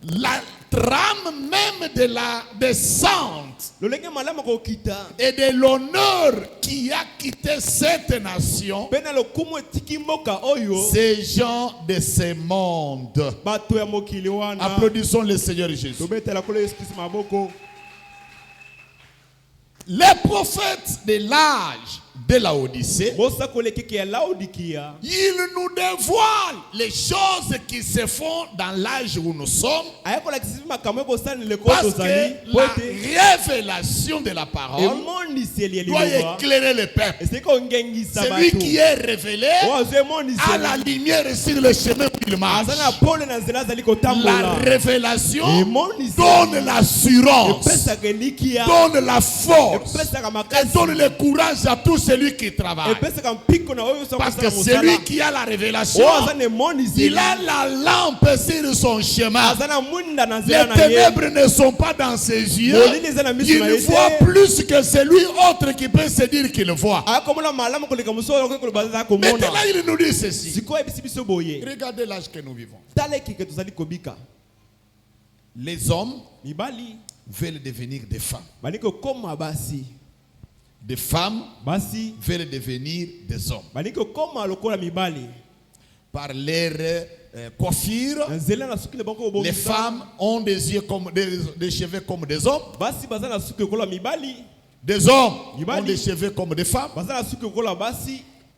La trame même de la descente et de l'honneur qui a quitté cette nation, ces gens de ce monde. Applaudissons le Seigneur Jésus. Les prophètes de l'âge de la Odyssée, ils nous dévoilent les choses qui se font dans l'âge où nous sommes, parce que la révélation de la parole doit éclairer le peuple. Celui qui est révélé a la lumière sur le chemin où il marche. La révélation donne l'assurance, donne la force et donne le courage à tous celui qui travaille. Parce que celui qui a la révélation, il a la lampe sur son chemin. Les ténèbres ne sont pas dans ses yeux. Il voit plus que celui autre qui peut se dire qu'il voit. Maintenant il nous dit ceci. Regardez l'âge que nous vivons. Les hommes veulent devenir des femmes. Des femmes veulent devenir des hommes. Par leur coiffure, les femmes ont des yeux comme des cheveux comme des hommes. Des hommes ont des cheveux comme des femmes.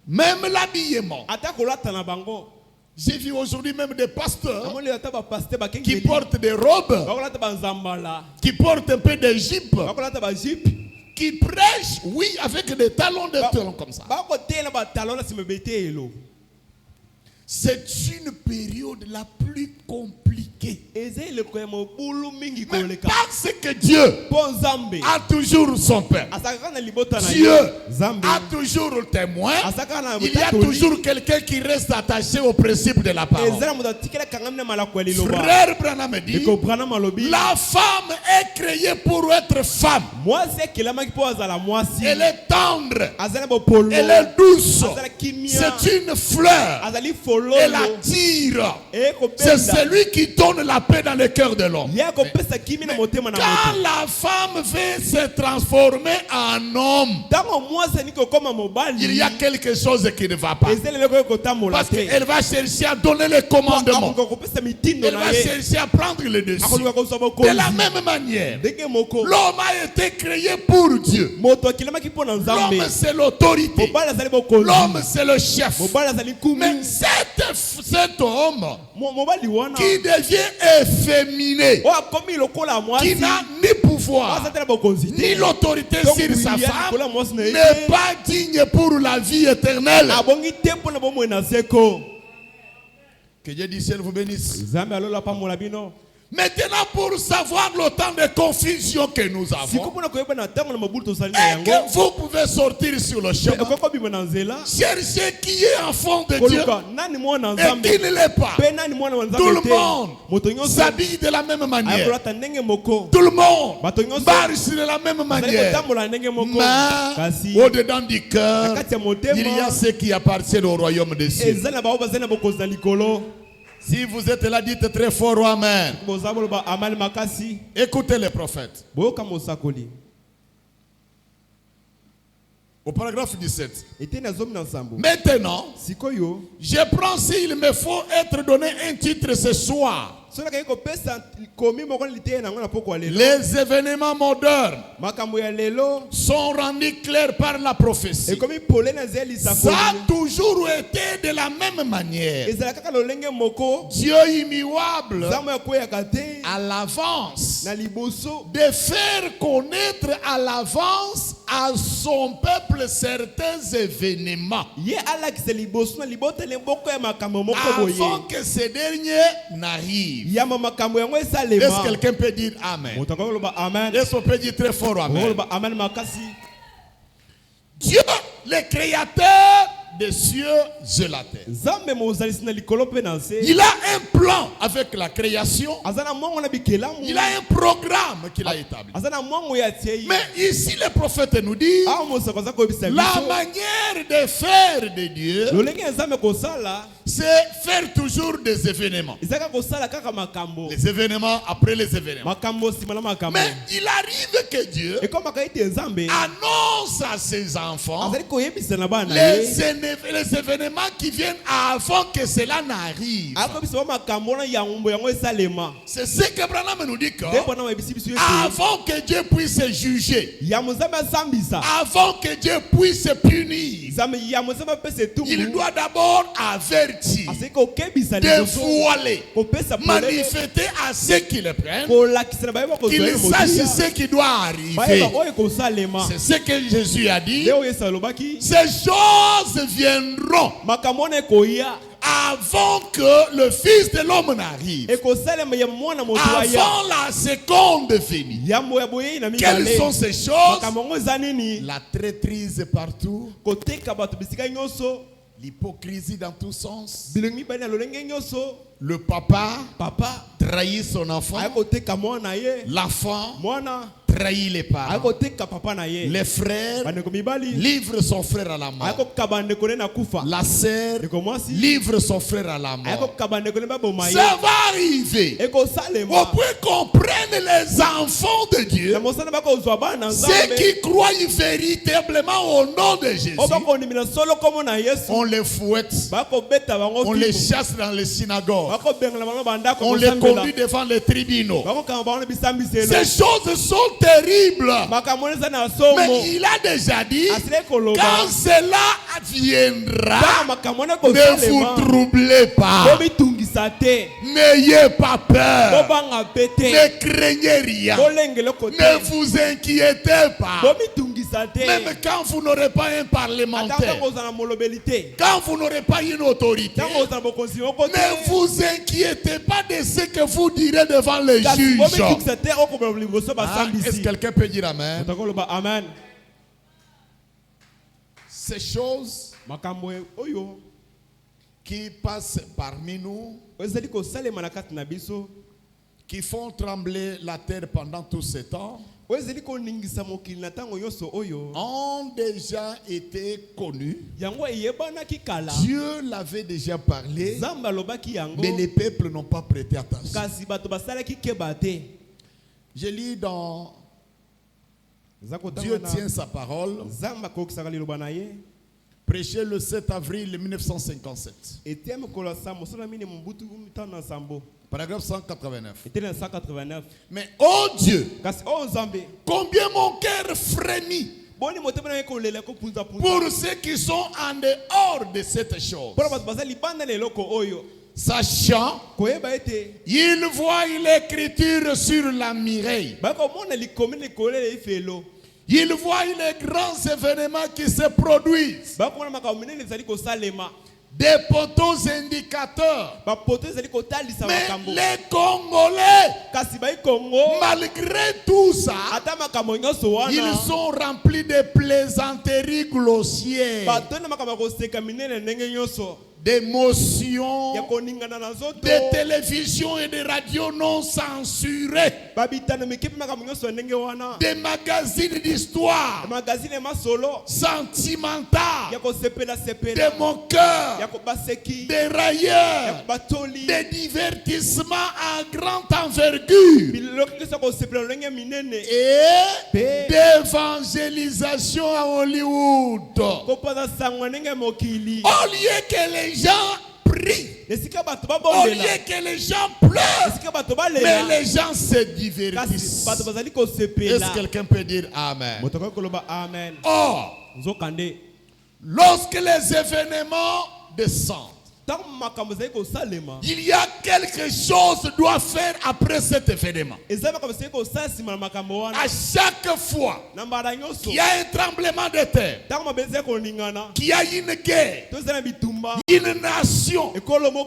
Même l'habillement. J'ai vu aujourd'hui même des pasteurs qui portent des robes, qui portent un peu de jupes, qui prêchent, oui, avec des talons de talons comme ça. C'est une période la plus compliquée. Mais parce que Dieu a toujours son peuple, Dieu a toujours le témoin, il y a toujours quelqu'un qui reste attaché au principe de la parole. Frère Branham dit, la femme est créée pour être femme. Elle est tendre, elle est douce, c'est une fleur. Elle attire. C'est celui qui donne la paix dans le cœur de l'homme. Quand la femme veut se transformer en homme, il y a quelque chose qui ne va pas. Parce qu'elle va chercher à donner les commandements. Elle va chercher à prendre le dessus. De la même manière, l'homme a été créé pour Dieu. L'homme c'est l'autorité. L'homme c'est le chef. Mais cet homme qui devient efféminé, qui n'a ni pouvoir ni l'autorité sur sa femme, n'est pas digne pour la vie éternelle. Que Dieu du ciel vous bénisse. Maintenant, pour savoir le temps de confusion que nous avons, et que vous pouvez sortir sur le chemin, cherchez qui est enfant de Dieu et qui ne l'est pas. Tout le monde s'habille de la même manière. Tout le monde marche de la même manière. Mais au-dedans du cœur, il y a ce qui appartient au royaume des cieux. Si vous êtes là, dites très fort oh, Amen. Écoutez les prophètes. Au paragraphe 17. Maintenant, je prends s'il me faut être donné un titre ce soir. Les événements modernes sont rendus clairs par la prophétie. Ça a toujours été de la même manière. Dieu immuable à l'avance, de faire connaître à l'avance à son peuple certains événements avant que ces derniers n'arrivent. Est-ce que quelqu'un peut dire Amen? Est-ce qu'on peut dire très fort Amen? Dieu, le créateur des cieux et la terre, il a un plan avec la création. Il a un programme qu'il a établi. Mais ici le prophète nous dit la manière de faire de Dieu, c'est faire toujours des événements. Les événements après les événements. Mais il arrive que Dieu annonce à ses enfants les événements qui viennent avant que cela n'arrive. C'est ce que Branham nous dit, avant que Dieu puisse juger, avant que Dieu puisse punir, il doit d'abord avertir, dévoiler, manifester à ceux qui le prennent, qu'ils sachent ce qui doit arriver. C'est ce que Jésus a dit. Ces choses viendront avant que le Fils de l'homme n'arrive, avant la seconde venue. Quelles sont ces choses? La traîtrise partout, l'hypocrisie dans tous sens, le papa trahit son enfant, l'enfant trahit les parents, les frères livrent son frère à la mort, la sœur livre son frère à la mort. Ça va arriver au point qu'on prenne les enfants de Dieu, ceux qui croient véritablement au nom de Jésus, on les fouette, on les chasse dans les synagogues, on les conduit devant les tribunaux. Ces choses sont terribles. Mais il a déjà dit, quand cela viendra, ne vous troublez pas, n'ayez pas peur, ne craignez rien, ne vous inquiétez pas. Même quand vous n'aurez pas un parlementaire, quand vous n'aurez pas une autorité, ne vous inquiétez pas de ce que vous direz devant les juges. Est-ce que quelqu'un peut dire Amen? Ces choses qui passent parmi nous, qui font trembler la terre pendant tout ce temps, ont déjà été connus. Dieu l'avait déjà parlé, mais les peuples n'ont pas prêté attention. Je lis dans Dieu tient sa parole, prêché le 7 avril 1957. Paragraphe 189. Mais oh Dieu, combien mon cœur frémit pour ceux qui sont en dehors de cette chose. Sachant, il voit l'écriture sur la muraille. Il voit les grands événements qui se produisent. Des poteaux indicateurs. Mais les Congolais, malgré tout ça, ils sont remplis de plaisanteries grossières, d'émotions, de télévision et de radio non censurées, des magazines d'histoire sentimentales, de moqueurs, des railleurs, des divertissements à grande envergure et d'évangélisation à Hollywood. Au lieu que les gens prient, au lieu que les gens pleurent, mais les gens se divertissent. Est-ce que quelqu'un peut dire Amen? Or, lorsque les événements descendent, il y a quelque chose doit faire après cet événement. À chaque fois qu'il y a un tremblement de terre, qu'il y a une guerre, une nation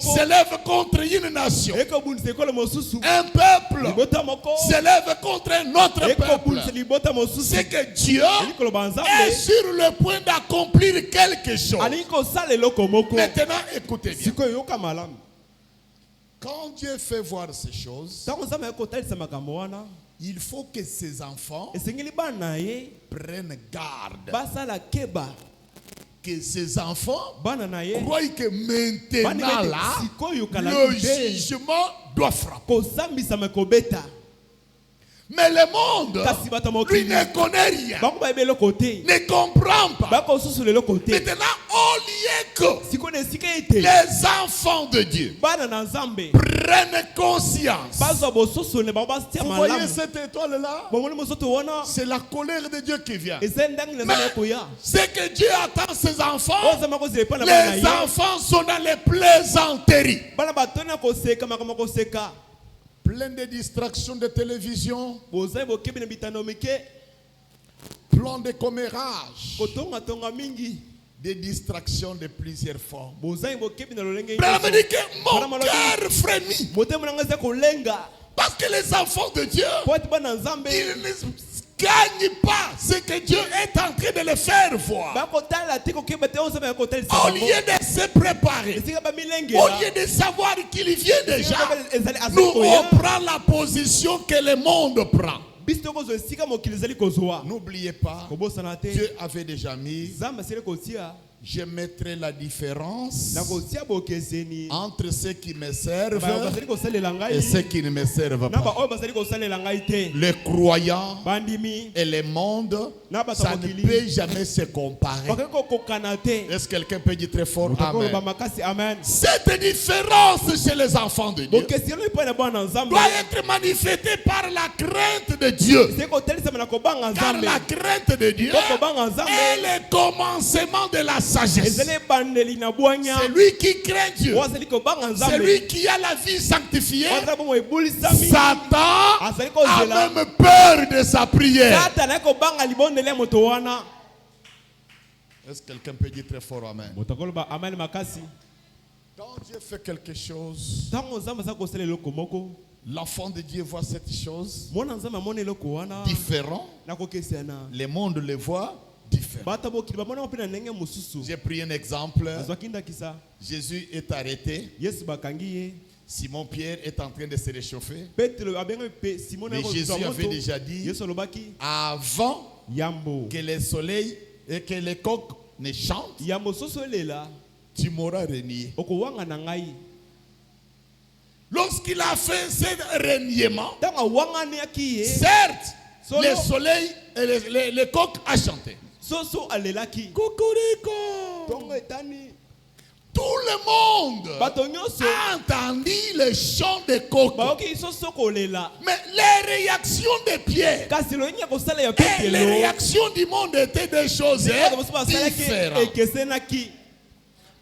s'élève contre une nation, un peuple s'élève contre un autre peuple, c'est que Dieu est sur le point d'accomplir quelque chose. Maintenant, écoutez bien. Quand Dieu fait voir ces choses, il faut que ses enfants prennent garde que ses enfants croient que maintenant là, le jugement doit frapper. Mais le monde, lui ne connaît rien, ne comprend pas. Maintenant, au lieu que les enfants de Dieu prennent conscience, vous voyez cette étoile-là, c'est la colère de Dieu qui vient. Mais c'est que Dieu attend ses enfants. Les enfants sont dans les plaisanteries, plein de distractions de télévision, plein de commérages, des distractions de plusieurs formes. Mon cœur frémit. Parce que les enfants de Dieu, ils ne gagnent pas ce que Dieu est en train de les faire voir. Au lieu de se préparer, au lieu de savoir qu'il vient déjà, nous on prend la position que le monde prend. N'oubliez pas, Dieu avait déjà mis, je mettrai la différence entre ceux qui me servent et ceux qui ne me servent pas. Les croyants et le monde, ça ne peut jamais se comparer. Est-ce que quelqu'un peut dire très fort Amen? Cette différence chez les enfants de Dieu doit être manifestée par la crainte de Dieu. Car la crainte de Dieu est le commencement de la sagesse. C'est lui qui craint Dieu. C'est lui qui a la vie sanctifiée. Satan a même peur de sa prière. Est-ce que quelqu'un peut dire très fort Amen? Quand Dieu fait quelque chose, l'enfant de Dieu voit cette chose différente. Le monde le voit différent. J'ai pris un exemple. Jésus est arrêté. Simon Pierre est en train de se réchauffer. Mais Jésus avait déjà dit, avant que le soleil et que les coqs ne chantent, tu m'auras renié. Lorsqu'il a fait ce reniement, certes, le soleil et les coqs a chanté. Cocorico. Tout le monde a entendu le chant des coqs. Mais les réactions de Pierre et les réactions du monde étaient des choses différentes.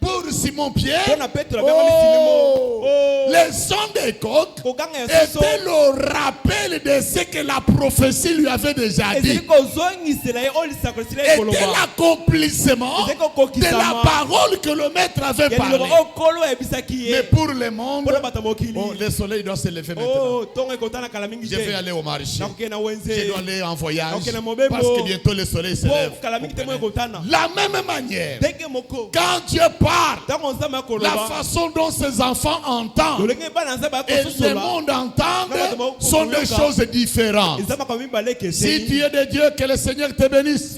Pour Simon Pierre, le son des coqs était le rappel de ce que la prophétie lui avait déjà dit. Était l'accomplissement de la parole que le maître avait parlé. Mais pour le monde, le soleil doit se lever maintenant. Je vais aller au marché. Je dois aller en voyage. Parce que bientôt le soleil se lève. La même manière, quand Dieu parle, la façon dont ses enfants entendent et le monde entend sont des choses différentes. Si tu es de Dieu, que le Seigneur te bénisse.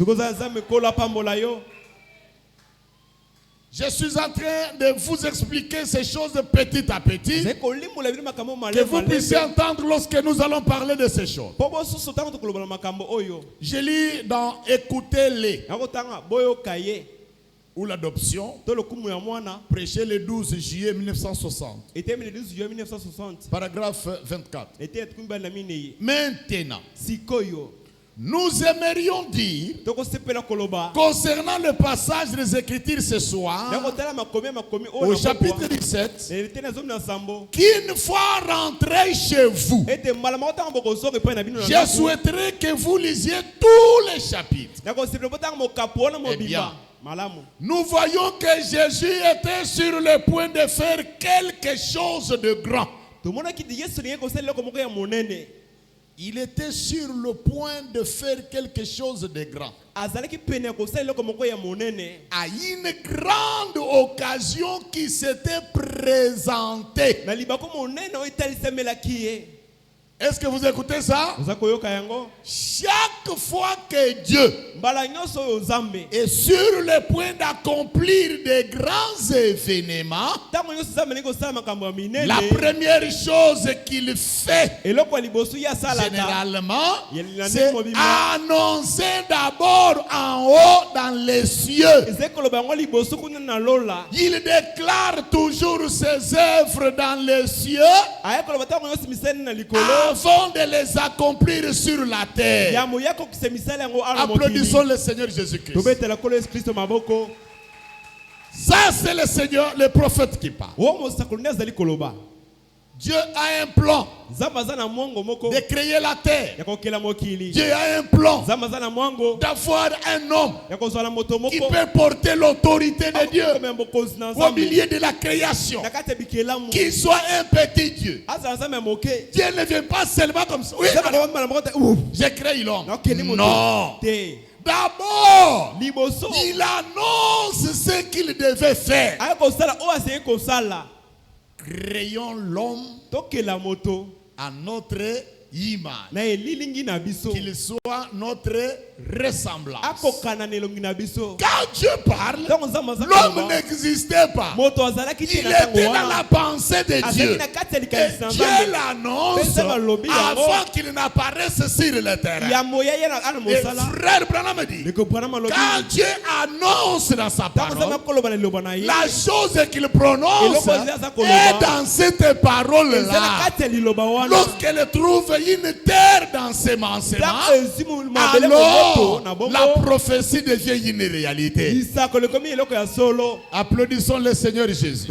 Je suis en train de vous expliquer ces choses petit à petit, que vous puissiez entendre lorsque nous allons parler de ces choses. Je lis dans Écoutez-les, ou l'adoption, prêché le 12 juillet 1960. Paragraphe 24. Maintenant, nous aimerions dire, concernant le passage des Écritures ce soir, au chapitre 17, qu'une fois rentré chez vous, je souhaiterais que vous lisiez tous les chapitres. Eh bien, nous voyons que Jésus était sur le point de faire quelque chose de grand. Il était sur le point de faire quelque chose de grand. À une grande occasion qui s'était présentée. Est-ce que vous écoutez ça? Chaque fois que Dieu est sur le point d'accomplir des grands événements, la première chose qu'il fait généralement, c'est annoncer d'abord en haut dans les cieux. Il déclare toujours ses œuvres dans les cieux avant de les accomplir sur la terre. Applaudissons le Seigneur Jésus-Christ. Ça, c'est le Seigneur, le prophète qui parle. Dieu a un plan de créer la terre. Dieu a un plan d'avoir un homme qui peut porter l'autorité de Dieu au milieu de la création, qui soit un petit Dieu. Dieu ne vient pas seulement comme ça. Oui, j'ai créé l'homme. Non. D'abord, il annonce ce qu'il devait faire. Créons l'homme à notre image, qu'il soit notre ressemblance. Quand Dieu parle, l'homme n'existait pas. Il était dans la pensée de Dieu. Et Dieu l'annonce avant qu'il n'apparaisse sur le terrain. Et frère Branham dit, quand Dieu annonce dans sa parole, la chose qu'il prononce est dans cette parole-là. Lorsqu'elle trouve une terre d'ensemencement, alors la prophétie devient une réalité. Applaudissons le Seigneur Jésus.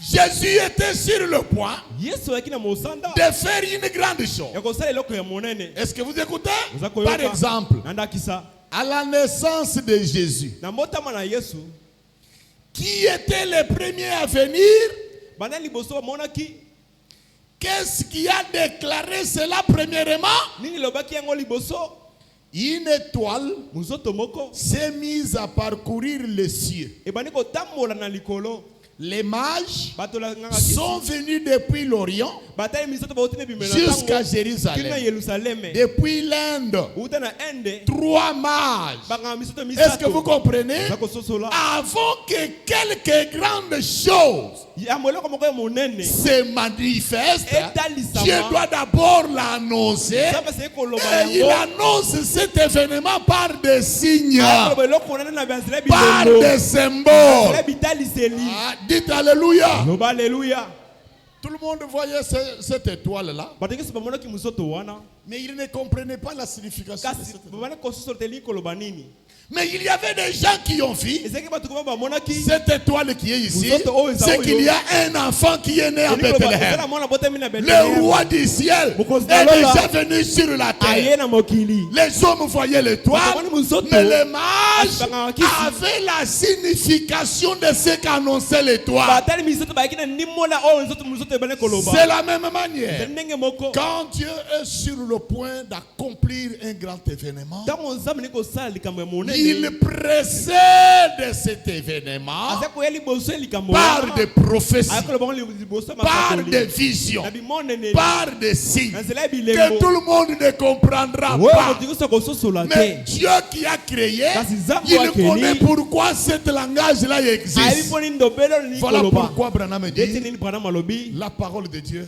Jésus était sur le point de faire une grande chose. Est-ce que vous écoutez? Par exemple, à la naissance de Jésus, qui était le premier à venir? Qu'est-ce qui a déclaré cela premièrement? Une étoile s'est mise à parcourir les cieux. Les mages sont venus depuis l'Orient jusqu'à Jérusalem. Depuis l'Inde, 3 mages. Est-ce que vous comprenez? Avant que quelques grandes choses se manifestent, Dieu doit d'abord l'annoncer. Et il annonce cet événement par des signes, par des symboles. Dites Alléluia. Tout le monde voyait cette étoile-là, mais il ne comprenait pas la signification de cette étoile. Mais il y avait des gens qui ont vu cette étoile qui est ici. C'est qu'il y a un enfant qui est né à Bethléem. Le roi du ciel est déjà venu sur la terre. Les hommes voyaient l'étoile, mais les mages avaient la signification de ce qu'annonçait l'étoile. C'est la même manière. Quand Dieu est sur le point d'accomplir un grand événement, il précède cet événement par des prophéties, par des visions, par des signes que tout le monde ne comprendra pas. Mais Dieu qui a créé, il connaît pourquoi ce langage-là existe. Voilà pourquoi Branham dit, la parole de Dieu,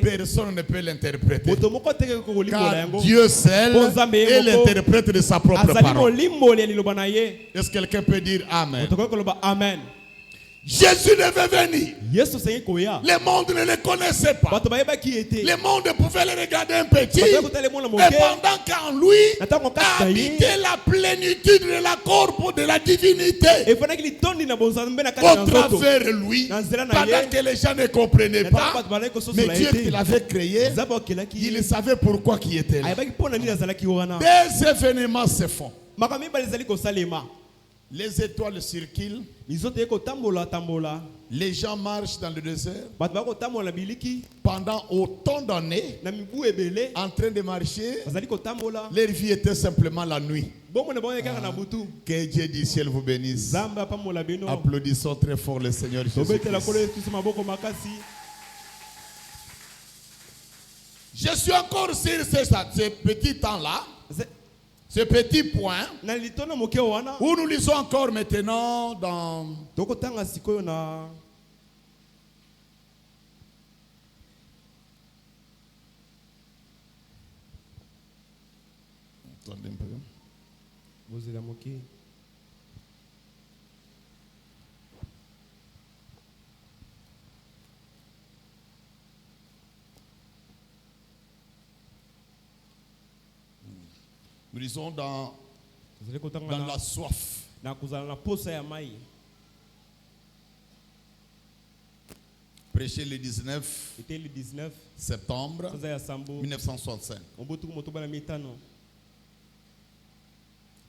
personne ne peut l'interpréter. Car Dieu seul est l'interprète de sa propre parole. Est-ce que quelqu'un peut dire Amen? Jésus devait venir. Le monde ne le connaissait pas. Le monde pouvait le regarder un petit. Et pendant qu'en lui habitait la plénitude de la corps de la divinité. Au travers lui, pendant que les gens ne comprenaient pas, mais Dieu qui l'avait créé, il savait pourquoi il était là. Des événements se font. Les étoiles circulent. Les gens marchent dans le désert pendant autant d'années en train de marcher. Leur vie était simplement la nuit. Que Dieu du ciel vous bénisse. Applaudissons très fort le Seigneur Jésus. Je suis encore sur ce petit temps-là, ce petit point, où nous lisons encore maintenant dans... Attendez un peu. Nous lisons dans la soif. Prêché le 19 septembre 1965.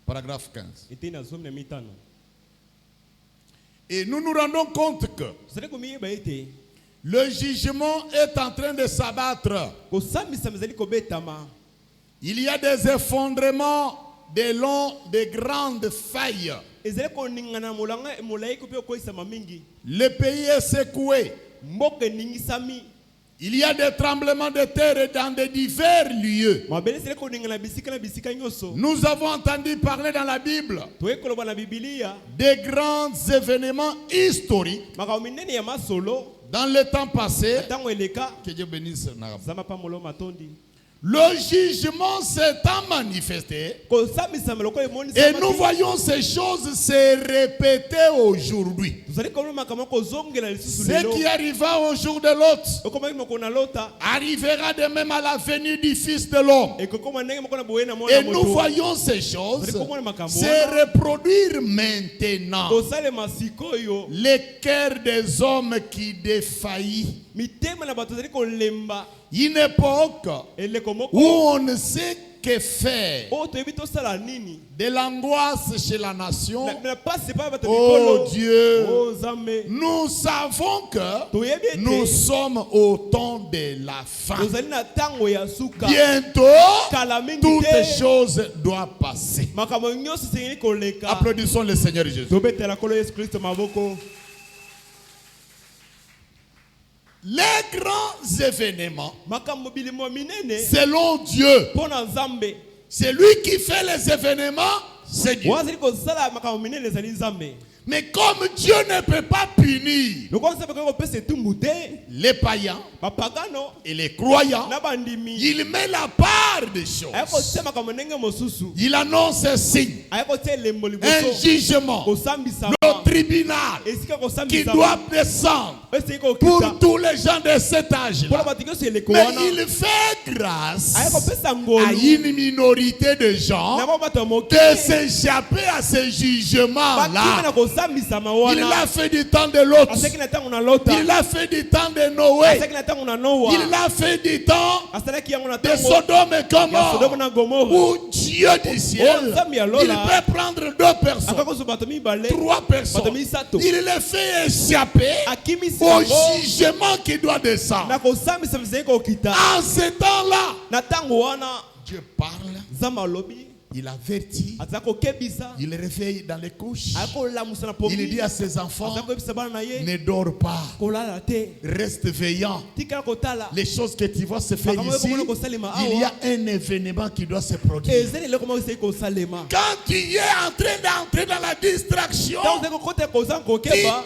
Paragraphe 15. Et nous nous rendons compte que le jugement est en train de s'abattre. Il y a des effondrements, des longs, des grandes failles. Le pays est secoué. Il y a des tremblements de terre dans de divers lieux. Nous avons entendu parler dans la Bible des grands événements historiques dans le temps passé. Que Dieu bénisse. Le jugement s'est manifesté et nous voyons ces choses se répéter aujourd'hui. Ce qui arriva au jour de Lot arrivera de même à la venue du Fils de l'homme. Et nous voyons ces choses se reproduire maintenant. Les cœurs des hommes qui défaillissent. Une époque où on ne sait que faire. De l'angoisse chez la nation. Oh Dieu, nous savons que nous sommes au temps de la fin. Bientôt, toutes choses doivent passer. Applaudissons le Seigneur Jésus. Les grands événements, selon Dieu, c'est lui qui fait les événements, c'est Dieu. Mais comme Dieu ne peut pas punir les païens et les croyants, il met la part des choses. Il annonce un signe, un jugement, le tribunal qui doit descendre pour tous les gens de cet âge-là. Mais il fait grâce à une minorité de gens de s'échapper à ce jugement-là. Il l'a fait du temps de Lot. Il l'a fait du temps de Noé. Il l'a fait du temps de Sodome et Gomorrhe. Où Dieu du ciel, il peut prendre 2 personnes, 3 personnes. Il les fait échapper au jugement qui doit descendre. En ce temps-là, Dieu parle. Il avertit, il réveille dans les couches. Il dit à ses enfants, ne dors pas, reste veillant. Les choses que tu vois se faire ici, il y a un événement qui doit se produire. Quand tu es en train d'entrer dans la distraction, tu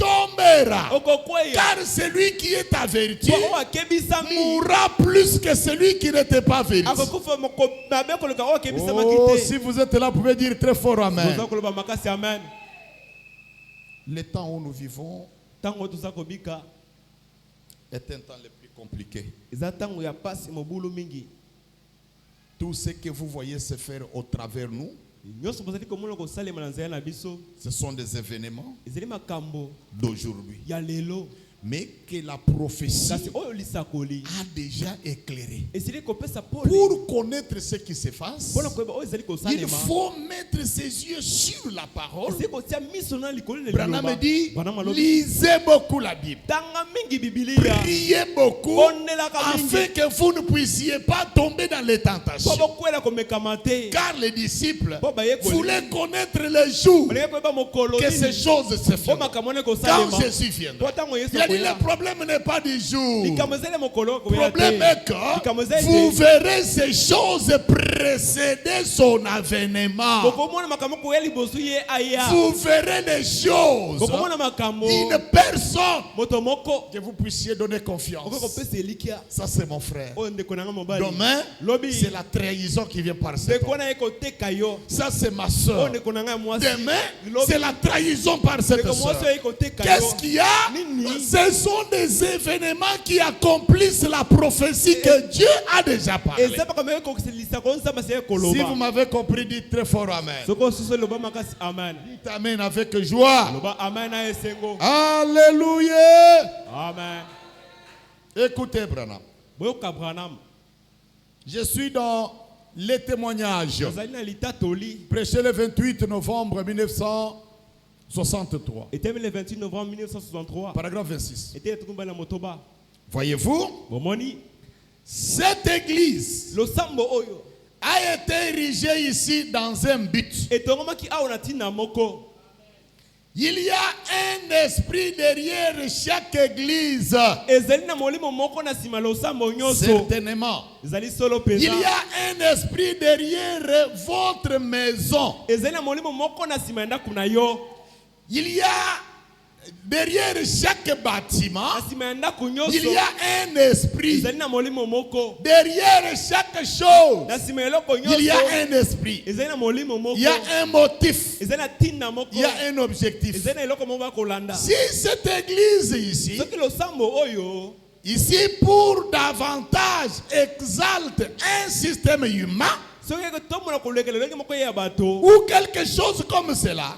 tomberas. Car celui qui est averti mourra plus que celui qui n'était pas averti. Oh, si vous êtes là, vous pouvez dire très fort Amen. Le temps où nous vivons est un temps le plus compliqué. Tout ce que vous voyez se faire au travers nous, ce sont des événements d'aujourd'hui. Mais que la prophétie a déjà éclairé. Pour connaître ce qui se passe, il faut mettre ses yeux sur la parole. Branham dit, lisez beaucoup la Bible. Priez beaucoup afin que vous ne puissiez pas tomber dans les tentations. Car les disciples voulaient connaître le jour que ces choses se feront. Quand Jésus viendra, il a dit le problème n'est pas du jour. Le problème est que vous verrez ces choses précéder son avènement. Vous verrez les choses d'une personne que vous puissiez donner confiance. Ça c'est mon frère. Demain, c'est la trahison qui vient par cet homme. Ça c'est ma soeur. Demain, c'est la trahison par cette soeur. Qu'est-ce qu'il y a? Ce sont des événements qui accomplissent la prophétie que Dieu a déjà parlé. Si vous m'avez compris, dites très fort Amen. Dites Amen avec joie. Alléluia. Amen. Écoutez Branham. Je suis dans les témoignages. Prêché le 28 novembre 1963. Le 28 novembre 1963. Paragraphe 26. Voyez-vous, cette église a été érigée ici dans un but. Il y a un esprit derrière chaque église. Certainement. Il y a un esprit derrière votre maison. Il y a derrière chaque bâtiment, il y a un esprit. Derrière chaque chose, il y a un esprit. Il y a un motif. Il y a un objectif. Si cette église ici pour davantage exalte un système humain, ou quelque chose comme cela,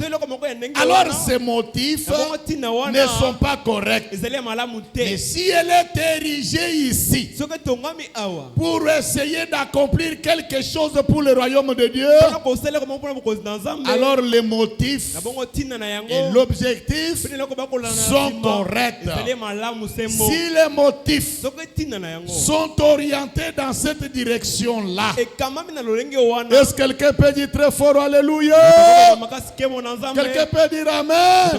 alors ces motifs ne sont pas corrects. Mais si elle est érigée ici pour essayer d'accomplir quelque chose pour le royaume de Dieu, alors les motifs et l'objectif sont corrects. Si les motifs sont orientés dans cette direction-là, est-ce que quelqu'un peut dire très fort Alléluia? Quelqu'un peut dire Amen?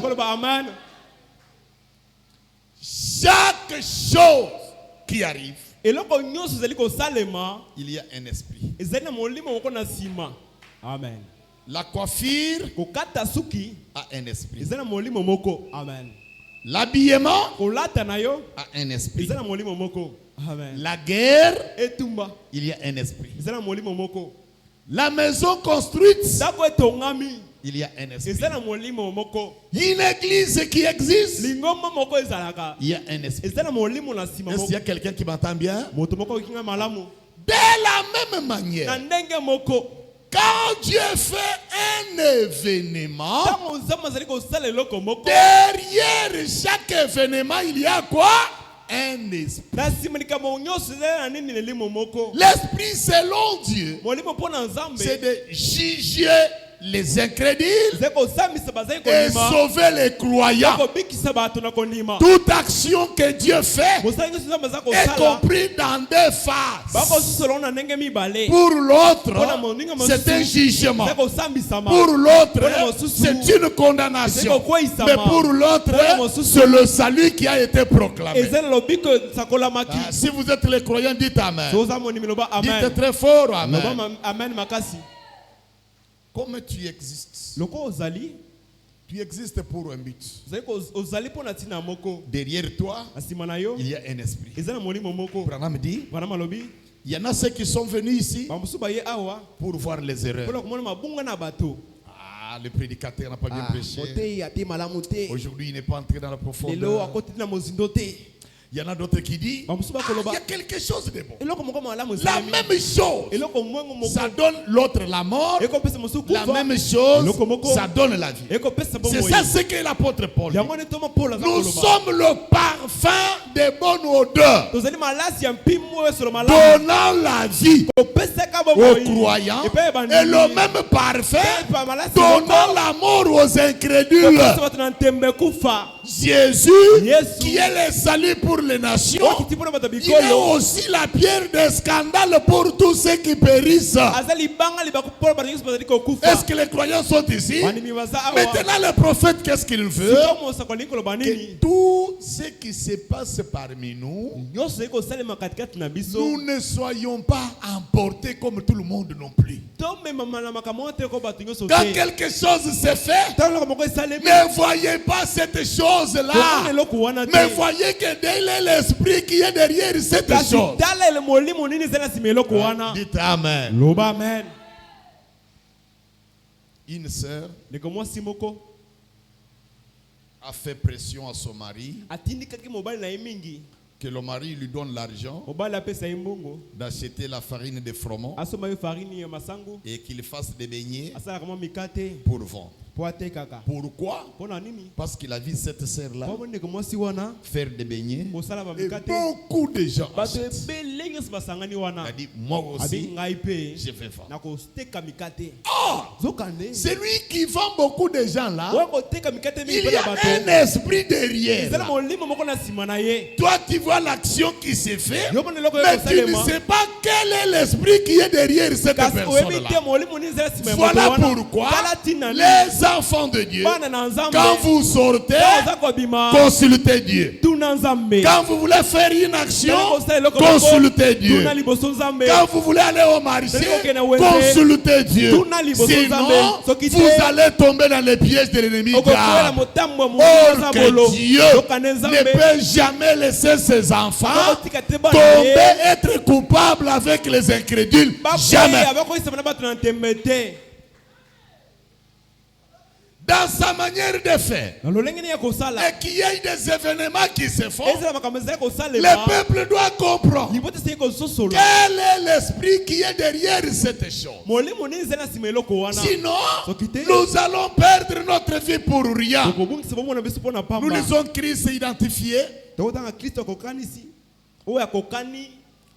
Chaque chose qui arrive, il y a un esprit. Amen. La coiffure a un esprit. Amen. L'habillement a un esprit. Amen. La guerre, il y a un esprit. La maison construite, il y a un esprit. Une église qui existe, il y a un esprit. Est-ce qu'il y a quelqu'un qui m'entend bien? De la même manière, quand Dieu fait un événement, derrière chaque événement, il y a quoi? Un esprit. L'esprit selon Dieu, c'est de juger les incrédules et sauver les croyants. Toute action que Dieu fait est comprise dans deux phases. Pour l'autre, c'est un jugement. Pour l'autre, c'est une condamnation. Mais pour l'autre, c'est le salut qui a été proclamé. Si vous êtes les croyants, dites Amen. Dites très fort Amen. Comme tu existes, tu existes pour un but. Derrière toi, il y a un esprit. Branham dit, il y en a ceux qui sont venus ici pour voir les erreurs. Le prédicateur n'a pas bien prêché. Aujourd'hui, il n'est pas entré dans la profondeur. Il y en a d'autres qui disent, il y a quelque chose de bon. La même chose, ça donne l'autre la mort. La même chose, ça donne la vie. C'est ça ce qu'est l'apôtre Paul. Nous sommes le parfum de bonne odeur, donnant la vie aux croyants, et le même parfait donnant la mort aux incrédules. Jésus, qui est le salut pour les nations, il est aussi la pierre de scandale pour tous ceux qui périssent. Est-ce que les croyants sont ici? Maintenant, le prophète, qu'est-ce qu'il veut? Que tout ce qui se passe parmi nous, nous ne soyons pas emportés comme tout le monde non plus. Quand quelque chose se fait, ne voyez pas cette chose-là, mais voyez que Dieu est l'esprit qui est derrière cette chose. Dites Amen. Une sœur a fait pression à son mari que le mari lui donne l'argent d'acheter la farine de froment et qu'il fasse des beignets pour vendre. Pourquoi? Parce qu'il a vu cette sœur-là faire des beignets et beaucoup de gens achètent. Il a dit, moi aussi, je vais vendre. C'est lui qui vend beaucoup de gens là. Il y a un esprit derrière. Toi, tu vois l'action qui s'est faite, mais tu ne sais pas quel est l'esprit qui est derrière cette personne-là. Voilà pourquoi les enfants de Dieu, quand vous sortez, consultez Dieu. Quand vous voulez faire une action, consultez Dieu. Quand vous voulez aller au marché, consultez Dieu. Sinon, vous allez tomber dans les pièges de l'ennemi. Or que Dieu ne peut jamais laisser ses enfants tomber, être coupables avec les incrédules. Jamais. Dans sa manière de faire, et qu'il y ait des événements qui se font, le peuple doit comprendre quel est l'esprit qui est derrière cette chose. Sinon, nous allons perdre notre vie pour rien. Nous lisons Christ identifié,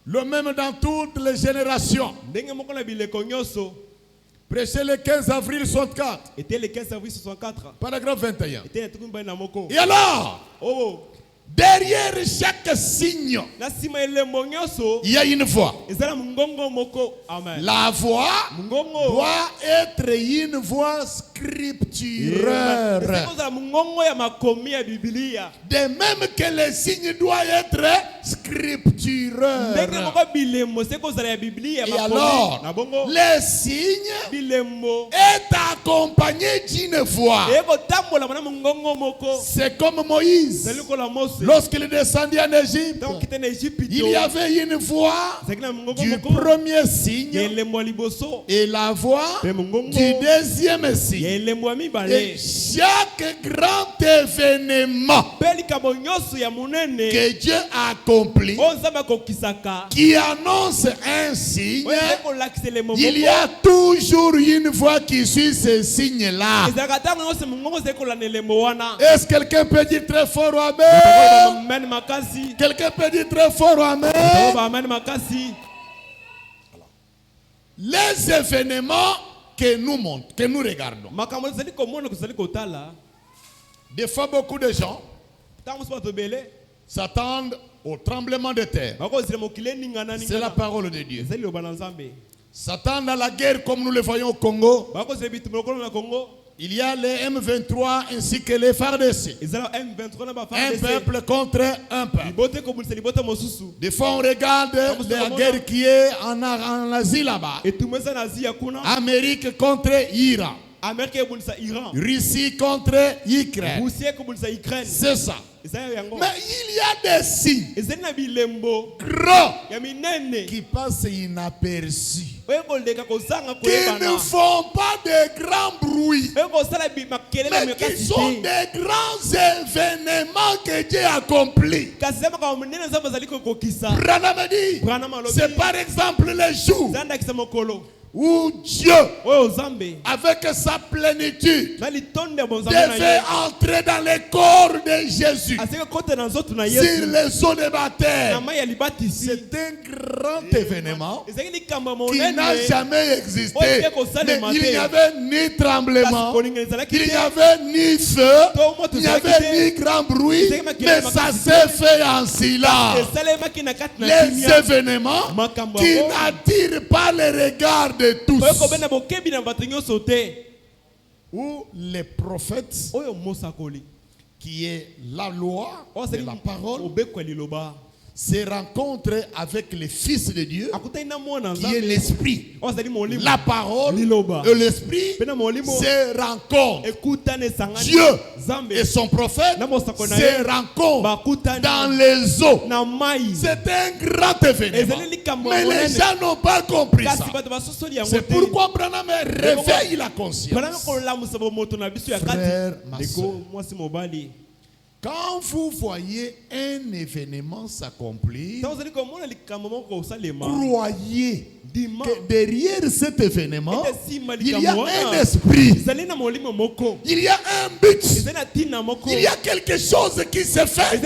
le même dans toutes les générations. Prêché le 15 avril 64. Paragraphe 21. Et alors, derrière chaque signe, il y a une voix. La voix doit être une voix scripturaire. De même que les signes doivent être scripturaires. Et alors, les signes est accompagné d'une voix. C'est comme Moïse. Lorsqu'il est descendu en Égypte, il y avait une voix du premier signe et la voix du deuxième signe. Et chaque grand événement que Dieu a accompli, qui annonce un signe, il y a toujours une voix qui suit ce signe-là. Est-ce que quelqu'un peut dire très fort Amen? Quelqu'un peut dire très fort Amen? Les événements que nous regardons, des fois beaucoup de gens s'attendent au tremblement de terre. C'est la parole de Dieu. S'attendent à la guerre comme nous le voyons au Congo. Il y a les M23 ainsi que les FARDC. Un peuple contre un peuple. Des fois on regarde la guerre qui est en Asie là-bas. Amérique contre Iran. Russie contre Ukraine. C'est ça. Mais il y a des signes grands qui passent inaperçus, qui ne font pas de grands bruits, mais qui sont des grands événements que Dieu accomplit. Branham dit, c'est par exemple les jours où Dieu, avec sa plénitude, devait entrer dans le corps de Jésus sur les eaux de baptême. C'est un grand événement qui n'a jamais existé. Mais il n'y avait ni tremblement, il n'y avait ni feu, il n'y avait ni grand bruit, mais ça s'est fait en silence. Les événements qui n'attirent pas les regards de tous. Où les prophètes, qui est la loi et la parole, se rencontrent avec le Fils de Dieu, qui est l'Esprit. La parole et l'Esprit se rencontrent. Dieu et son prophète se rencontrent dans les eaux. C'est un grand événement. Mais les gens n'ont pas compris ça. C'est pourquoi Branham réveille la conscience. Frère, ma soeur, quand vous voyez un événement s'accomplir, croyez que derrière cet événement, il y a un esprit, il y a un but, il y a quelque chose qui se fait.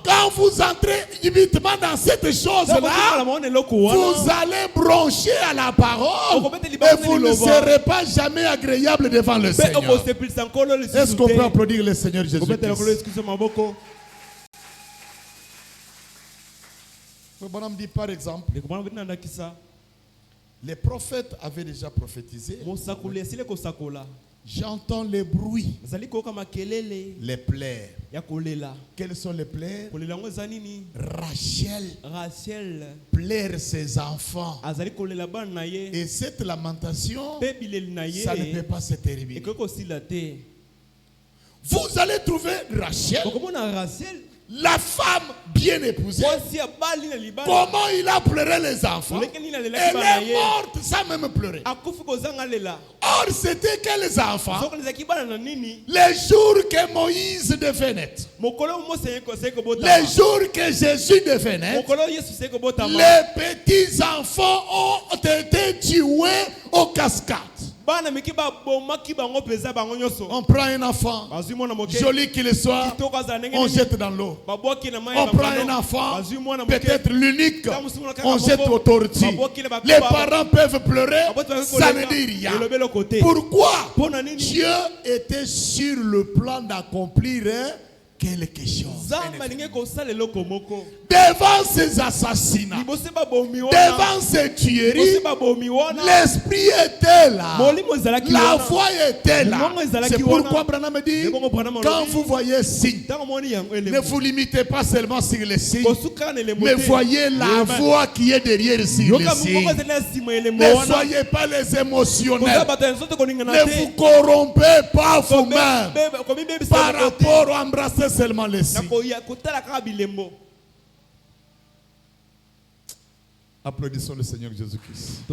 Quand vous entrez immédiatement dans cette chose-là, vous allez brancher à la parole et vous ne serez pas jamais agréable devant le Seigneur. Est-ce qu'on peut applaudir le Seigneur Jésus-Christ? Bonhomme dit par exemple, les prophètes avaient déjà prophétisé. J'entends les bruits, les plaies. Quels sont les plaies? Rachel plaire ses enfants. Et cette lamentation, ça ne peut pas se terminer. Vous allez trouver Rachel, la femme bien épousée. Comment il a pleuré les enfants? Elle est morte sans même pleurer. Or, c'était quels enfants? Les jours que Moïse devait naître, les jours que Jésus devait naître, les petits enfants ont été tués aux cascades. On prend un enfant, joli qu'il soit, on jette dans l'eau. On prend un enfant, peut-être l'unique, on jette au tortue. Les parents peuvent pleurer, ça ne dit rien. Pourquoi? Dieu était sur le plan d'accomplir quelque chose. Devant ces assassinats, devant ces tueries, l'esprit était là, la foi était là. C'est pourquoi Branham dit, quand vous voyez signe, ne vous limitez pas seulement sur les signes, mais voyez la foi qui est derrière sur les signes. Ne soyez pas les émotionnels, ne vous corrompez pas vous-même par rapport à embrasser seulement les signes. Applaudissons le Seigneur Jésus-Christ.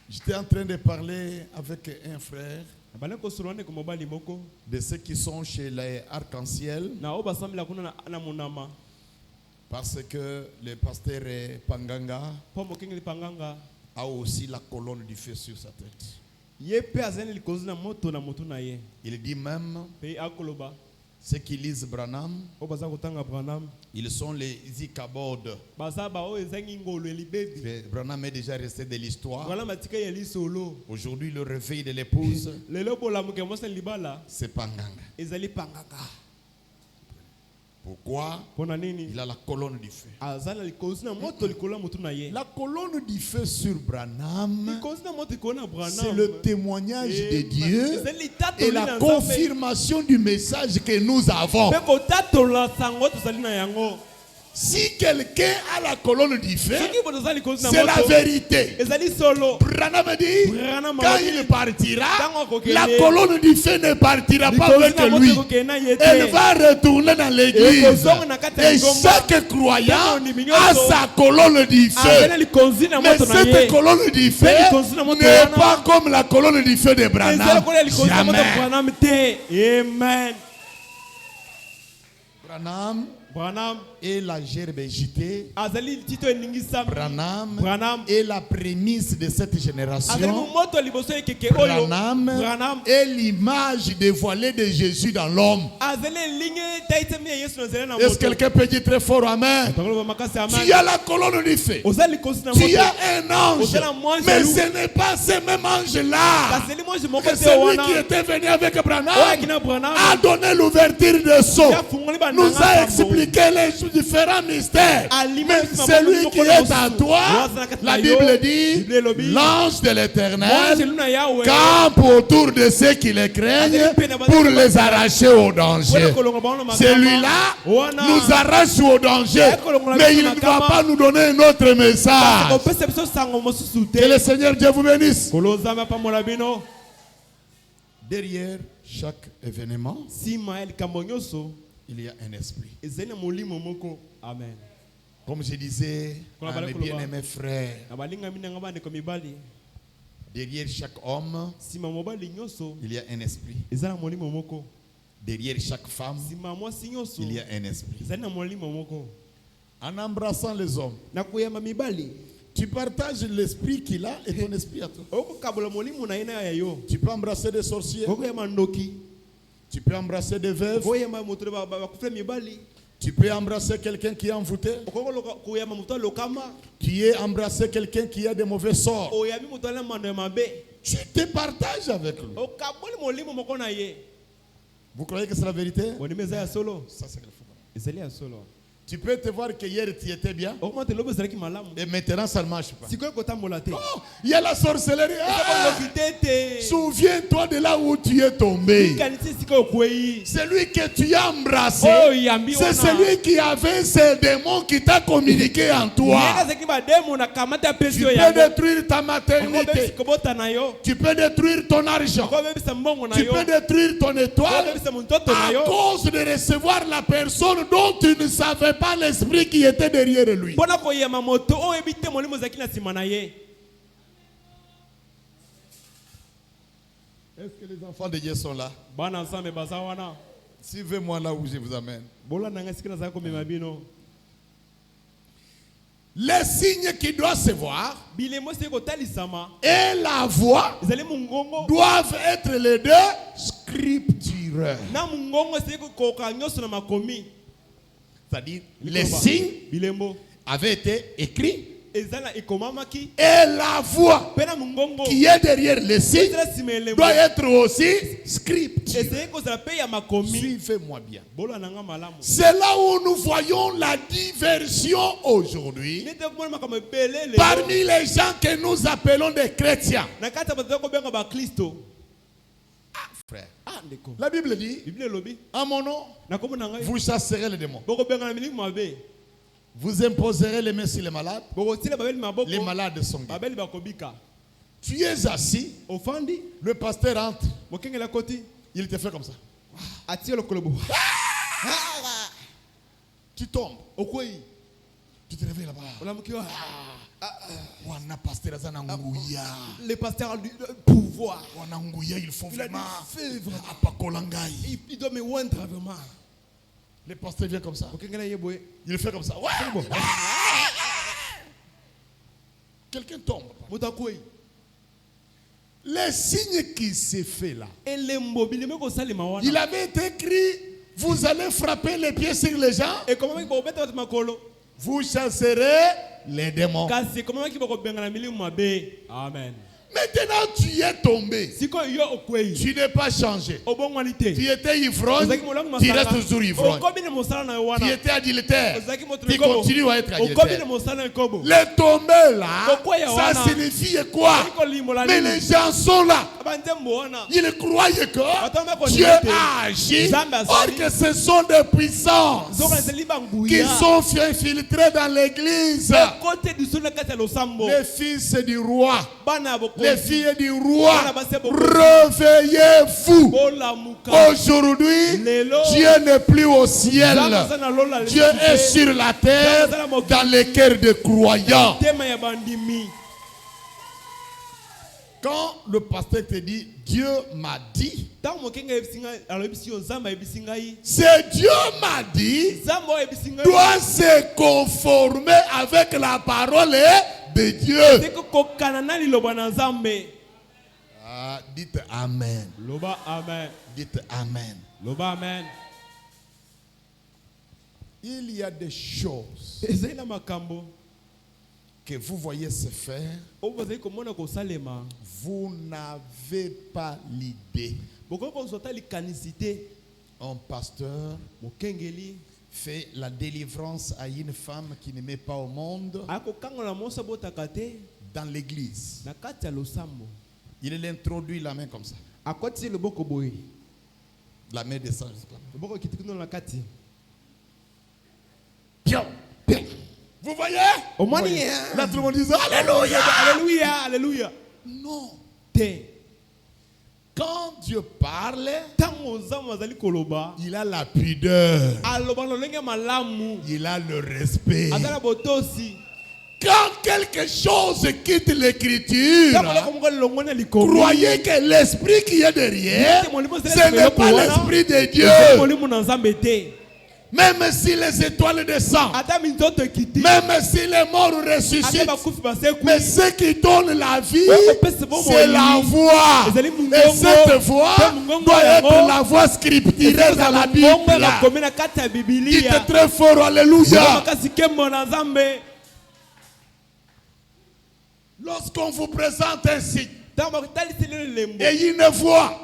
J'étais en train de parler avec un frère de ceux qui sont chez les arcs-en-ciel, parce que le pasteur Panganga a aussi la colonne du feu sur sa tête. Il dit même, ceux qui lisent Branham, ils sont les Ichabod. Branham est déjà resté de l'histoire. Aujourd'hui, le réveil de l'épouse, c'est Panganga. Pourquoi? Il a la colonne du feu. La colonne du feu sur Branham, c'est le témoignage de Dieu et la confirmation du message que nous avons. Si quelqu'un a la colonne du feu, c'est la vérité. Branham dit, quand il partira, la colonne du feu ne partira pas avec lui. Elle va retourner dans l'église. Et chaque croyant a sa colonne du feu. Mais cette colonne du feu n'est pas comme la colonne du feu de Branham. Jamais. Amen. Branham et la gerbe agitée. Branham est la prémisse de cette génération. Branham est l'image dévoilée de Jésus dans l'homme. Est-ce que quelqu'un peut dire très fort Amen? Tu as la colonne du feu. Tu as un ange. Mais ce n'est pas ce même ange-là. Que celui qui était venu avec Branham a donné l'ouverture de sceaux. Nous a expliqué les différents mystères. Mais celui qui est à toi, la Bible dit, l'ange de l'Éternel campe autour de ceux qui les craignent pour les arracher au danger. Celui-là nous arrache au danger, mais il ne va pas nous donner un autre message. Que le Seigneur Dieu vous bénisse. Derrière chaque événement, il y a un esprit. Amen. Comme je disais à mes bien-aimés frères, derrière chaque homme, il y a un esprit. Derrière chaque femme, il y a un esprit. En embrassant les hommes, tu partages l'esprit qu'il a et ton esprit à toi. Tu peux embrasser des sorciers. Tu peux embrasser des veuves. Tu peux embrasser quelqu'un qui est envoûté. Tu peux embrasser quelqu'un qui a des mauvais sorts. Tu te partages avec lui. Vous croyez que c'est la vérité? Ça, c'est le fou. Tu peux te voir que hier tu étais bien et maintenant ça ne marche pas. Oh, il y a la sorcellerie. Souviens-toi de là où tu es tombé. Celui que tu as embrassé, c'est celui qui avait ces démons qui t'a communiqué en toi. Tu peux détruire ta maternité. Tu peux détruire ton argent. Tu peux détruire ton étoile à cause de recevoir la personne dont tu ne savais pas l'esprit qui était derrière lui. Est-ce que les enfants de Dieu sont là? Suivez-moi là où je vous amène. Les signes qui doivent se voir et la voix doivent être les deux scriptures. C'est-à-dire, les signes avaient été écrits et la voix qui est derrière les signes doit être aussi scripture. Suivez-moi bien. C'est là où nous voyons la diversion aujourd'hui parmi les gens que nous appelons des chrétiens. Frère. La Bible dit, en mon nom, vous chasserez les démons. Vous imposerez les mains sur les malades. Les malades sont guéris. Tu es assis. Le pasteur entre. Il te fait comme ça. Tu tombes. Tu te réveilles là-bas. Le pasteur a du pouvoir. Il faut vraiment. Il doit me oindre vraiment. Le pasteur vient comme ça. Il fait comme ça. Ouais. Quelqu'un tombe. Les signes qui s'est fait là. Il avait été écrit, vous allez frapper les pieds sur les gens. Vous chasserez les démons. Amen. Maintenant tu es tombé. Tu n'es pas changé. Tu étais ivrogne, tu restes toujours ivrogne. Tu étais adultère, tu continues à être adultère. Les tombés là, ça signifie quoi? Mais les gens sont là. Ils croyaient que Dieu a agi. Or que ce sont des puissances qui sont infiltrées dans l'église. Les fils du roi, les filles du roi, réveillez-vous. Aujourd'hui, Dieu n'est plus au ciel. Dieu est sur la terre, dans les cœurs des croyants. Quand le pasteur te dit Dieu m'a dit, c'est Dieu m'a dit, doit se conformer avec la parole de Dieu. Dites Amen. Dites Amen. Il y a des choses que vous voyez se faire, vous n'avez pas l'idée. Un pasteur fait la délivrance à une femme qui ne met pas au monde dans l'église. Il l'introduit la main comme ça. La main descend jusqu'à là. Vous voyez? Là, tout le monde dit Alléluia! Alléluia! Alléluia! Non. Quand Dieu parle, il a la pudeur. Il a le respect. Quand quelque chose quitte l'écriture, croyez que l'esprit qui est derrière, ce n'est pas l'esprit de Dieu. Même si les étoiles descendent, même si les morts ressuscitent, mais ce qui donne la vie, c'est la voix. Et cette voix doit être la voix scripturale dans la Bible. Dites très fort, Alléluia. Lorsqu'on vous présente un signe et une voix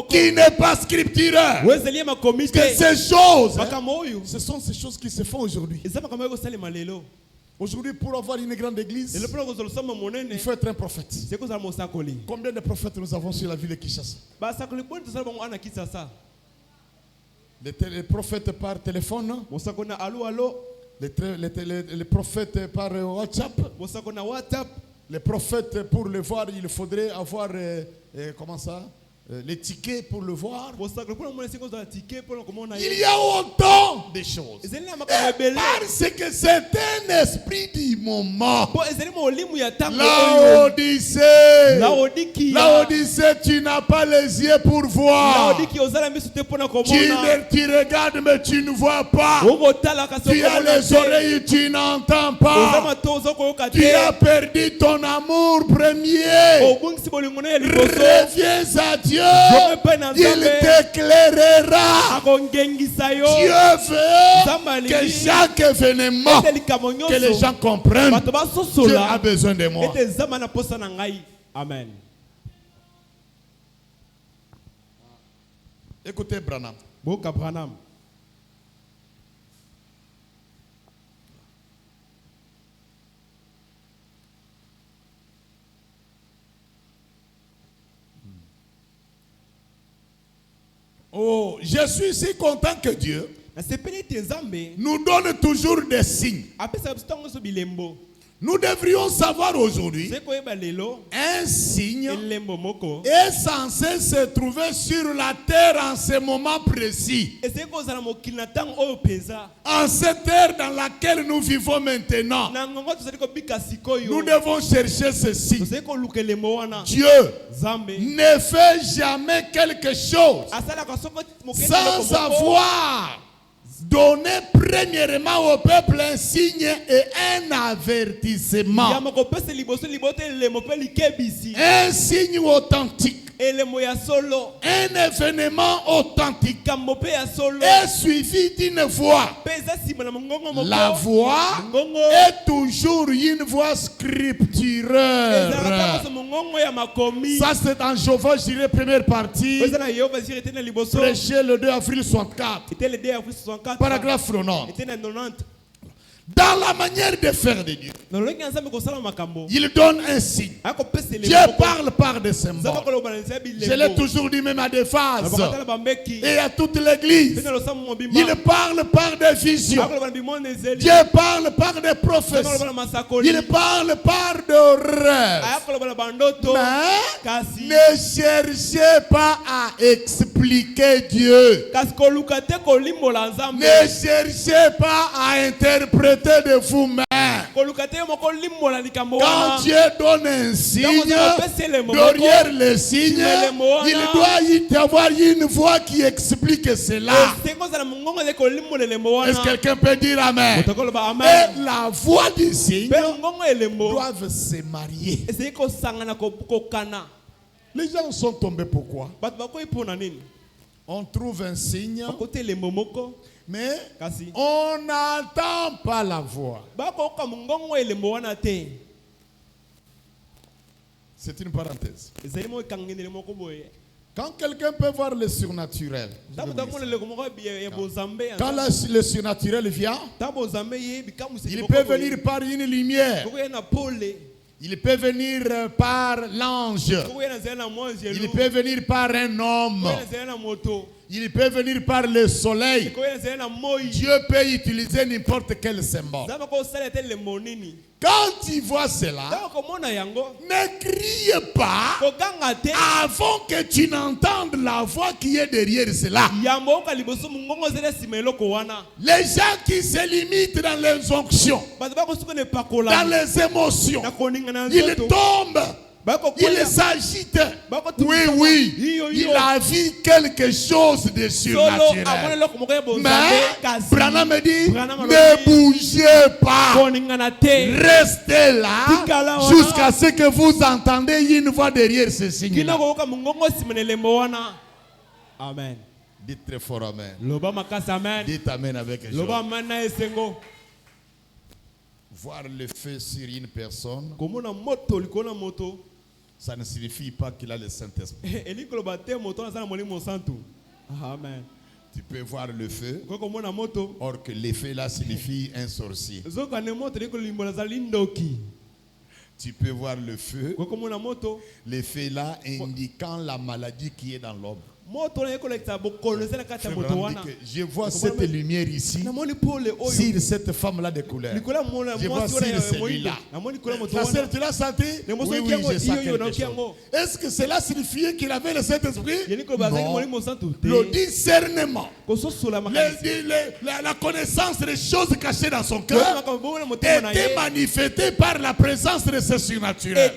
qui n'est pas scripturale, que ces choses, ce sont ces choses qui se font aujourd'hui. Aujourd'hui, pour avoir une grande église, il faut être un prophète. Combien de prophètes nous avons sur la ville de Kinshasa? Les prophètes par téléphone, les prophètes par WhatsApp. Les prophètes, pour le voir, il faudrait avoir, comment ça, les tickets pour le voir. Il y a autant de choses. Parce que c'est un esprit du moment. Laodicée, tu n'as pas les yeux pour voir. Tu regardes mais tu ne vois pas. Tu as les oreilles, tu n'entends pas. Tu as perdu ton amour premier. Reviens à Dieu. Il t'éclairera. Dieu veut que chaque événement, que les gens comprennent, Dieu a besoin de moi. Amen. Écoutez Branham. Oh, je suis si content que Dieu nous donne toujours des signes. Nous devrions savoir aujourd'hui, un signe est censé se trouver sur la terre en ce moment précis. En cette ère dans laquelle nous vivons maintenant, nous devons chercher ce signe. Dieu ne fait jamais quelque chose sans avoir donné premièrement au peuple un signe et un avertissement. Un signe authentique. Un événement authentique est suivi d'une voix. La voix est toujours une voix scripturale. Ça c'est dans Jéhovah Jireh première partie, prêché le 2 avril 64, paragraphe 90. Dans la manière de faire de Dieu, il donne un signe. Dieu parle par des symboles. Je l'ai toujours dit même à des phases et à toute l'église. Il parle par des visions. Dieu parle par des prophéties. Il parle par des rêves. Mais ne cherchez pas à expliquer Dieu. Ne cherchez pas à interpréter de vous-même. Quand Dieu donne un signe, derrière le signe, il doit y avoir une voix qui explique cela. Est-ce que quelqu'un peut dire Amen? Et la voix du signe doivent se marier. Les gens sont tombés pourquoi? On trouve un signe, mais on n'entend pas la voix. C'est une parenthèse. Quand quelqu'un peut voir le surnaturel, quand le surnaturel vient, il peut venir par une lumière. Il peut venir par l'ange. Il peut venir par un homme. Il peut venir par le soleil. Dieu peut utiliser n'importe quel symbole. Quand tu vois cela, ne crie pas avant que tu n'entendes la voix qui est derrière cela. Les gens qui se limitent dans les onctions, dans les émotions, ils tombent. Il s'agite. Oui, il a vu quelque chose de surnaturel. Mais Branham me dit, ne bougez pas. Restez là jusqu'à ce que vous entendez une voix derrière ce signe-là. Amen. Dites très fort Amen. Dites Amen avec joie. Voir le feu sur une personne, ça ne signifie pas qu'il a le Saint-Esprit. Amen. Tu peux voir le feu, or que le feu là signifie un sorcier. Tu peux voir le feu là indiquant la maladie qui est dans l'homme. Je vois cette lumière ici sur cette femme-là de couleur. Je vois sur celui-là. La sœur, tu l'as senti? Oui, je sens quelque chose. Est-ce que cela signifiait qu'il avait le Saint-Esprit? Non. Le discernement, la connaissance des choses cachées dans son cœur était manifestée par la présence de ce surnaturel.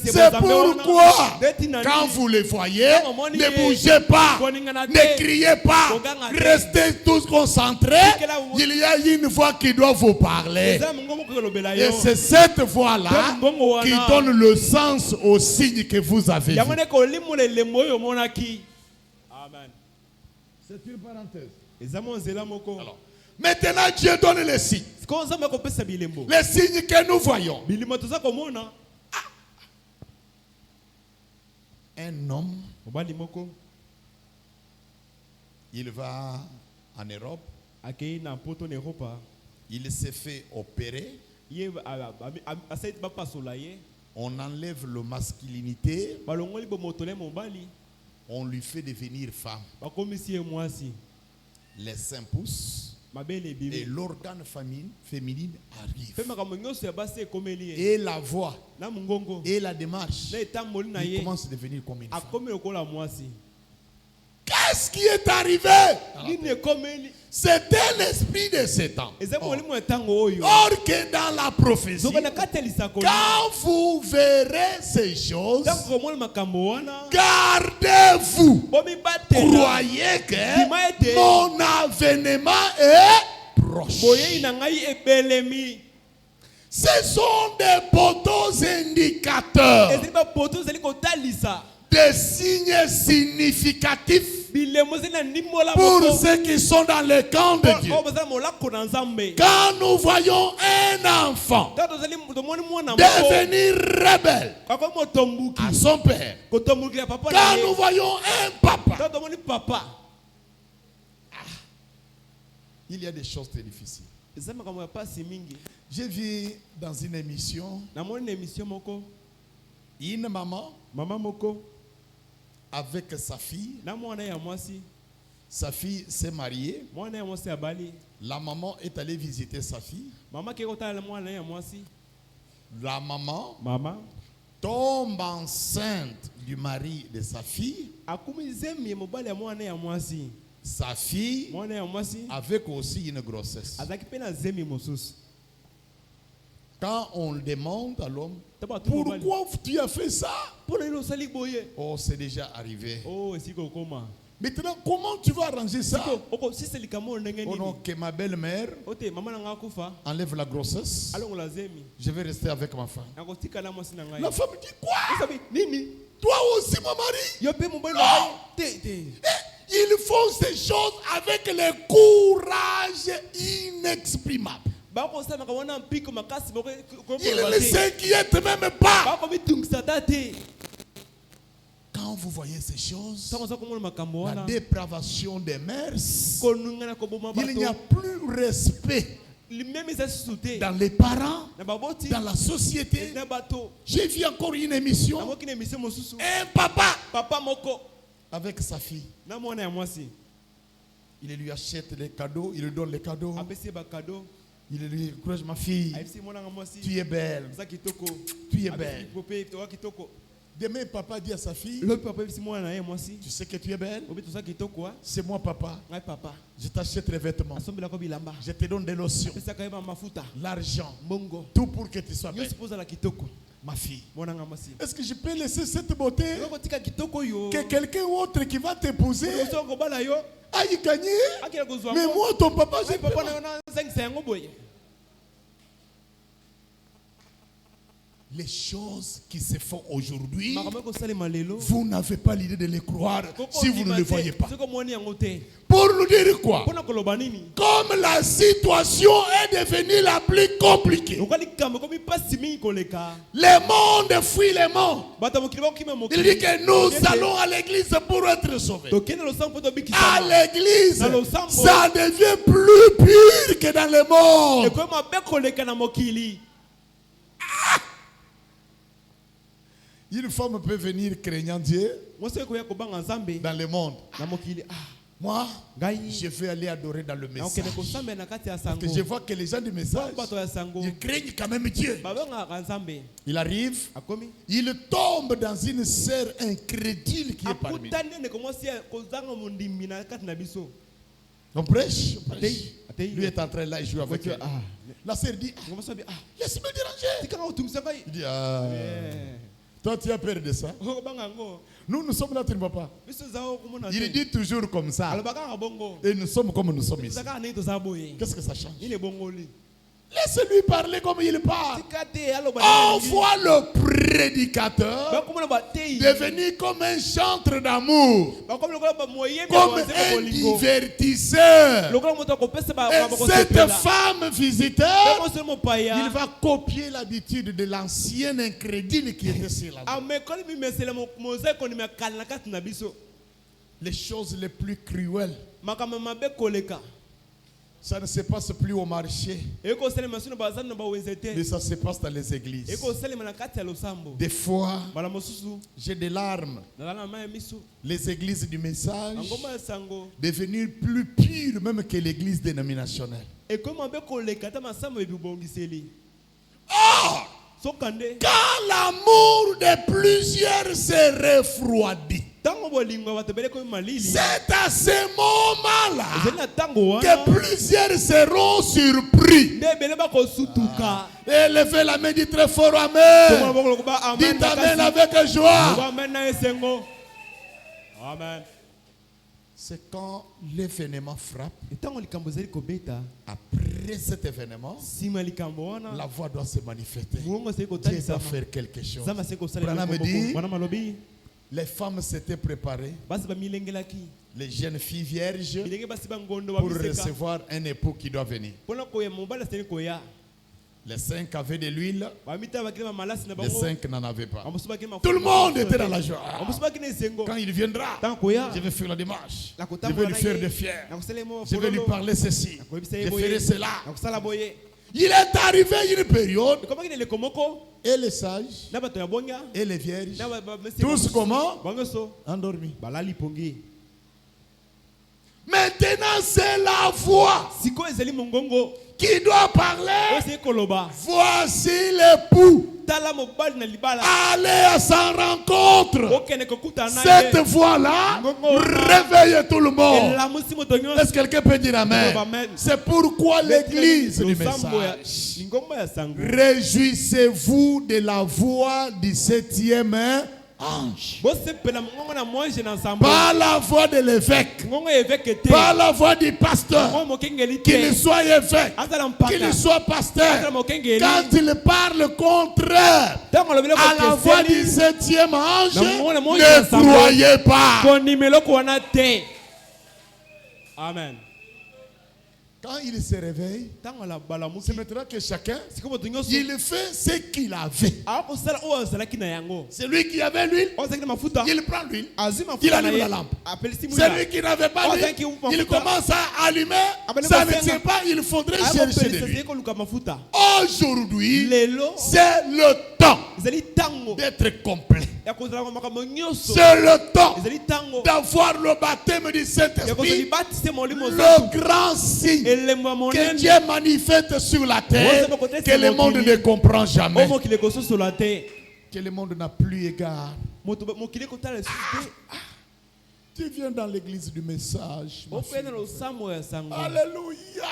C'est pourquoi, quand vous les voyez, ne bougez pas, ne criez pas, restez tous concentrés. Il y a une voix qui doit vous parler. Et c'est cette voix-là qui donne le sens au signe que vous avez vu. Amen. C'est une parenthèse. Alors, maintenant Dieu donne les signes. Les signes que nous voyons. Un homme, il va en Europe. Il s'est fait opérer. On enlève la masculinité. On lui fait devenir femme. Les seins poussent. Et l'organe féminine arrive. Et la voix. Et la démarche. Il commence à devenir comme une femme. Qu'est-ce qui est arrivé? C'était l'esprit de ce temps. Or que dans la prophétie, quand vous verrez ces choses, gardez-vous. Croyez que mon avènement est proche. Ce sont des poteaux indicateurs, des signes significatifs pour ceux qui sont dans le camp de Dieu. Quand nous voyons un enfant devenir rebelle à son père, quand nous voyons un papa, il y a des choses très difficiles. J'ai vu dans une émission une maman avec sa fille. Sa fille s'est mariée. La maman est allée visiter sa fille. La maman tombe enceinte du mari de sa fille. Sa fille avec aussi une grossesse. Quand on le demande à l'homme, pourquoi tu as fait ça? Oh, c'est déjà arrivé. Maintenant, comment tu vas arranger ça? Oh non, que ma belle-mère enlève la grossesse. Je vais rester avec ma femme. La femme dit quoi? Toi aussi, mon mari? Non. Ils font ces choses avec le courage inexprimable. Ils ne s'inquiètent même pas. Quand vous voyez ces choses, la dépravation des mœurs, il n'y a plus respect dans les parents, dans la société. J'ai vu encore une émission. Un papa avec sa fille. Il lui achète les cadeaux, il lui donne les cadeaux. Il lui encourage, ma fille, tu es belle. Tu es belle. Demain, papa dit à sa fille, tu sais que tu es belle? C'est moi, papa. Je t'achète les vêtements. Je te donne des lotions, l'argent, tout pour que tu sois belle. Ma fille, est-ce que je peux laisser cette beauté que quelqu'un autre qui va t'épouser aille gagner? Mais moi, ton papa, je ne peux pas. Les choses qui se font aujourd'hui, vous n'avez pas l'idée de les croire si vous ne les voyez pas. Pour nous dire quoi? Comme la situation est devenue la plus compliquée, le monde fuit le monde. Il dit que nous allons à l'église pour être sauvés. À l'église, ça devient plus pur que dans le monde. Une femme peut venir craignant Dieu dans le monde. Moi, je vais aller adorer dans le message. Parce que je vois que les gens du message, ils craignent quand même Dieu. Il arrive, il tombe dans une sœur incrédule qui est parmi nous. On prêche. Lui est en train là, il joue avec elle. La sœur dit, laisse-moi déranger. Il dit, toi, tu as peur de ça? Nous sommes là, tu ne vois pas. Il dit toujours comme ça. Et nous sommes comme nous sommes ici. Qu'est-ce que ça change? Laisse-lui parler comme il parle. On voit le prédicateur devenir comme un chantre d'amour, comme un divertisseur. Et cette femme visiteur, il va copier l'habitude de l'ancienne incrédule qui était sur la les choses les plus cruelles. Ça ne se passe plus au marché, mais ça se passe dans les églises. Des fois, j'ai des larmes. Les églises du message devenir plus pures même que l'église dénominationnelle. Quand l'amour de plusieurs se refroidit, c'est à ce moment-là que plusieurs seront surpris. Et levez la main, dit très fort Amen. Dites Amen avec joie. Amen. C'est quand l'événement frappe. Après cet événement, la voix doit se manifester. Dieu doit faire quelque chose. Branham dit, les femmes s'étaient préparées, les jeunes filles vierges, pour recevoir un époux qui doit venir. Les 5 avaient de l'huile, les 5 n'en avaient pas. Tout le monde était dans la joie. Quand il viendra, je vais faire la démarche. Je vais lui faire des fiers. Je vais lui parler ceci. Je ferai cela. Il est arrivé une période et les sages et les vierges, tous comment? Endormis. Maintenant c'est la voix qui doit parler. Voici l'époux. Allez à sa rencontre. Cette voix-là réveille tout le monde. Est-ce que quelqu'un peut dire amen? C'est pourquoi l'église du message. Réjouissez-vous de la voix du 7e ange. Pas la voix de l'évêque, pas la voix du pasteur, qu'il soit évêque, qu'il soit pasteur. Quand il parle contraire à la voix du 7e ange, ne croyez pas. Amen. Quand il se réveille, c'est maintenant que chacun, il fait ce qu'il avait. C'est lui qui avait l'huile, il prend l'huile, il allume la lampe. C'est lui qui n'avait pas l'huile, il commence à allumer, ça ne tient pas, il faudrait chercher de l'huile. Aujourd'hui, c'est le temps d'être complet. C'est le temps d'avoir le baptême du Saint-Esprit, le grand signe que Dieu manifeste sur la terre, que le monde ne comprend jamais, que le monde n'a plus égard. Tu viens dans l'église du message. Alléluia.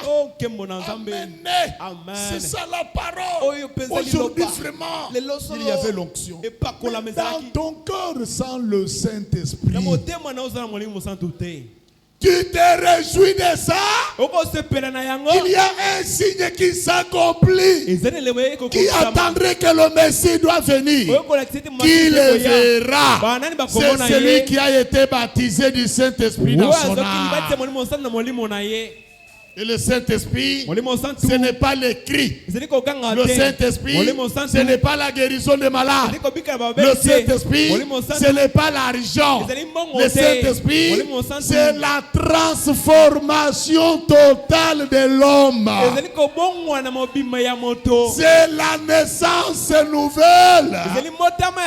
Amen. C'est ça la parole. Aujourd'hui vraiment, il y avait l'onction. Dans ton cœur sans le Saint-Esprit, tu te réjouis de ça. Il y a un signe qui s'accomplit, qui attendrait que le Messie doit venir, qui le verra. C'est celui qui a été baptisé du Saint-Esprit dans son âme. Et le Saint-Esprit, ce n'est pas les cris. Le Saint-Esprit, ce n'est pas la guérison des malades. Le Saint-Esprit, ce n'est pas l'argent. Le Saint-Esprit, c'est la transformation totale de l'homme. C'est la naissance nouvelle.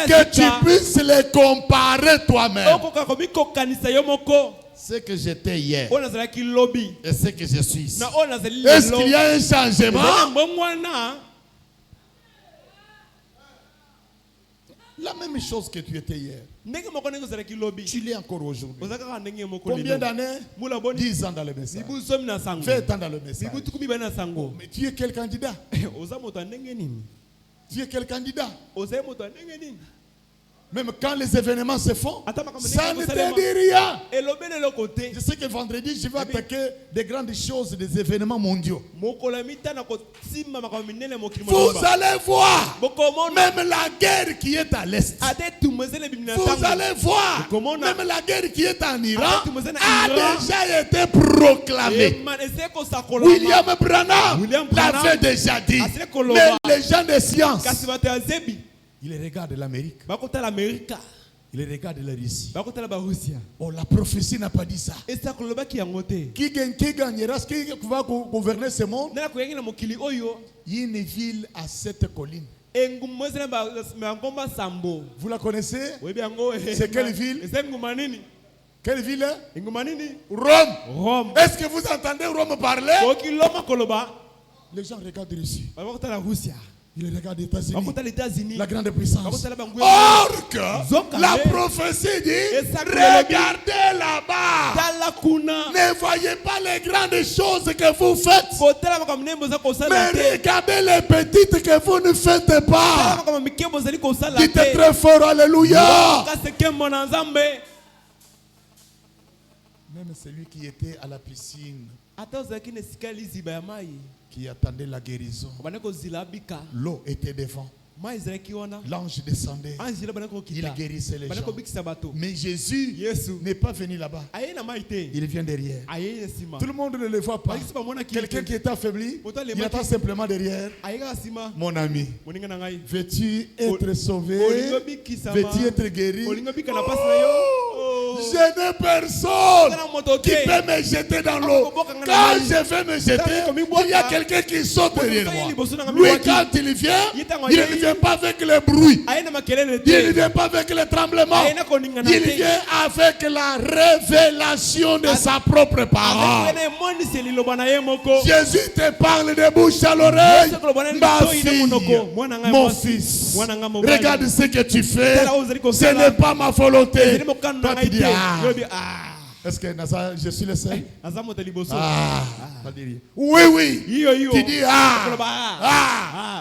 Que tu puisses les comparer toi-même. Ce que j'étais hier et ce que je suis ici. Est-ce qu'il y a un changement? La même chose que tu étais hier. Tu l'es encore aujourd'hui. Combien d'années? 10 ans dans le message. 20 ans dans le message. Mais tu es quel candidat? Tu es quel candidat? Même quand les événements se font, ça ne te dit rien. Je sais que vendredi, je vais attaquer des grandes choses, des événements mondiaux. Vous allez voir, même la guerre qui est à l'Est. Vous allez voir, même la guerre qui est en Iran a déjà été proclamée. William Branham l'avait déjà dit. Mais les gens de science, ils regardent l'Amérique. Ils regardent la Russie. Oh, la prophétie n'a pas dit ça. Qui gagnera, qui va gouverner ce monde? Il y a une ville à cette colline. Vous la connaissez? C'est quelle ville? Quelle ville? Rome. Est-ce que vous entendez Rome parler? Les gens regardent Russie. Il regarde les États-Unis, la grande puissance. Or que la prophétie dit, regardez là-bas. Ne voyez pas les grandes choses que vous faites, mais regardez les petites que vous ne faites pas. Dites très fort, alléluia. Même celui qui était à la piscine, qui attendait la guérison, l'eau était devant. L'ange descendait, il guérissait les gens. Mais Jésus n'est pas venu là-bas, il vient derrière. Tout le monde ne le voit pas. Quelqu'un qui est affaibli, il attend simplement derrière. Mon ami, veux-tu être sauvé? Veux-tu être guéri? Je n'ai personne qui peut me jeter dans l'eau. Quand je vais me jeter, il y a quelqu'un qui saute derrière moi. Lui, quand il vient, il ne vient pas avec le bruit. Il ne vient pas avec le tremblement. Il vient avec la révélation de sa propre parole. Jésus te parle de bouche à l'oreille. Ma fille, mon fils, regarde ce que tu fais. Ce n'est pas ma volonté. Toi, tu dis, est-ce que je suis le seul? Oui, oui. Tu dis,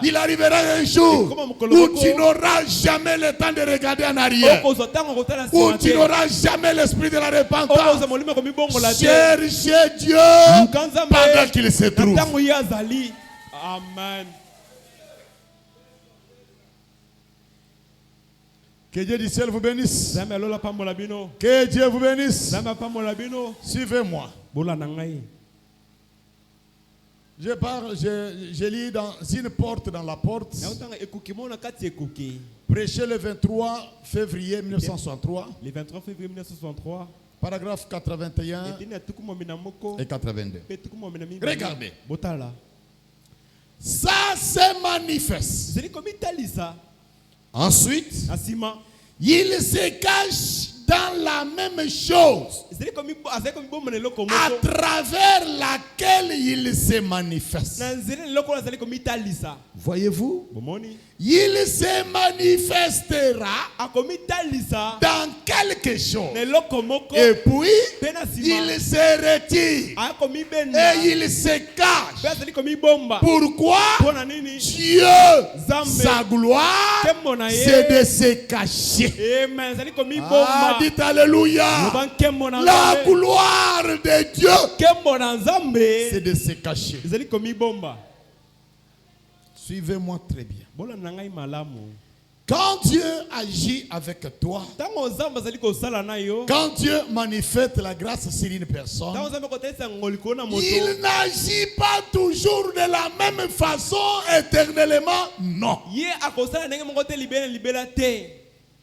il arrivera un jour où tu n'auras jamais le temps de regarder en arrière. Où tu n'auras jamais l'esprit de la repentance. Cherchez Dieu pendant qu'il se trouve. Amen. Que Dieu du ciel vous bénisse. Que Dieu vous bénisse. Suivez-moi. Je lis dans une porte dans la porte. Prêché le 23 février 1963. Le 23 février 1963. Paragraphe 81 et 82. Regardez. Ça se manifeste. Ensuite, il se cache dans la même chose à travers laquelle il se manifeste. Voyez-vous? Il se manifestera dans quelque chose. Et puis, il se retire. Et il se cache. Pourquoi? Dieu, sa gloire, c'est de se cacher. Dites alléluia. La gloire de Dieu, c'est de se cacher. Suivez-moi très bien. Quand Dieu agit avec toi, quand Dieu manifeste la grâce sur une personne, il n'agit pas toujours de la même façon éternellement. Non.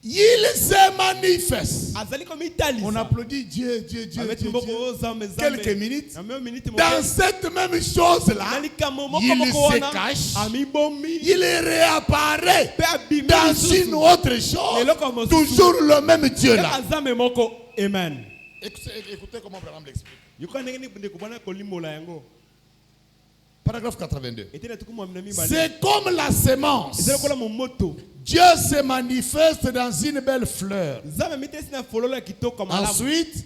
Il se manifeste. On applaudit Dieu, Dieu, Dieu, Dieu, Dieu. Quelques minutes. Dans cette même chose-là, il se cache. Il réapparaît dans une autre chose. Toujours le même Dieu là. Amen. Écoutez comment Abraham l'explique. Paragraphe 82. C'est comme la semence. Dieu se manifeste dans une belle fleur. Ensuite,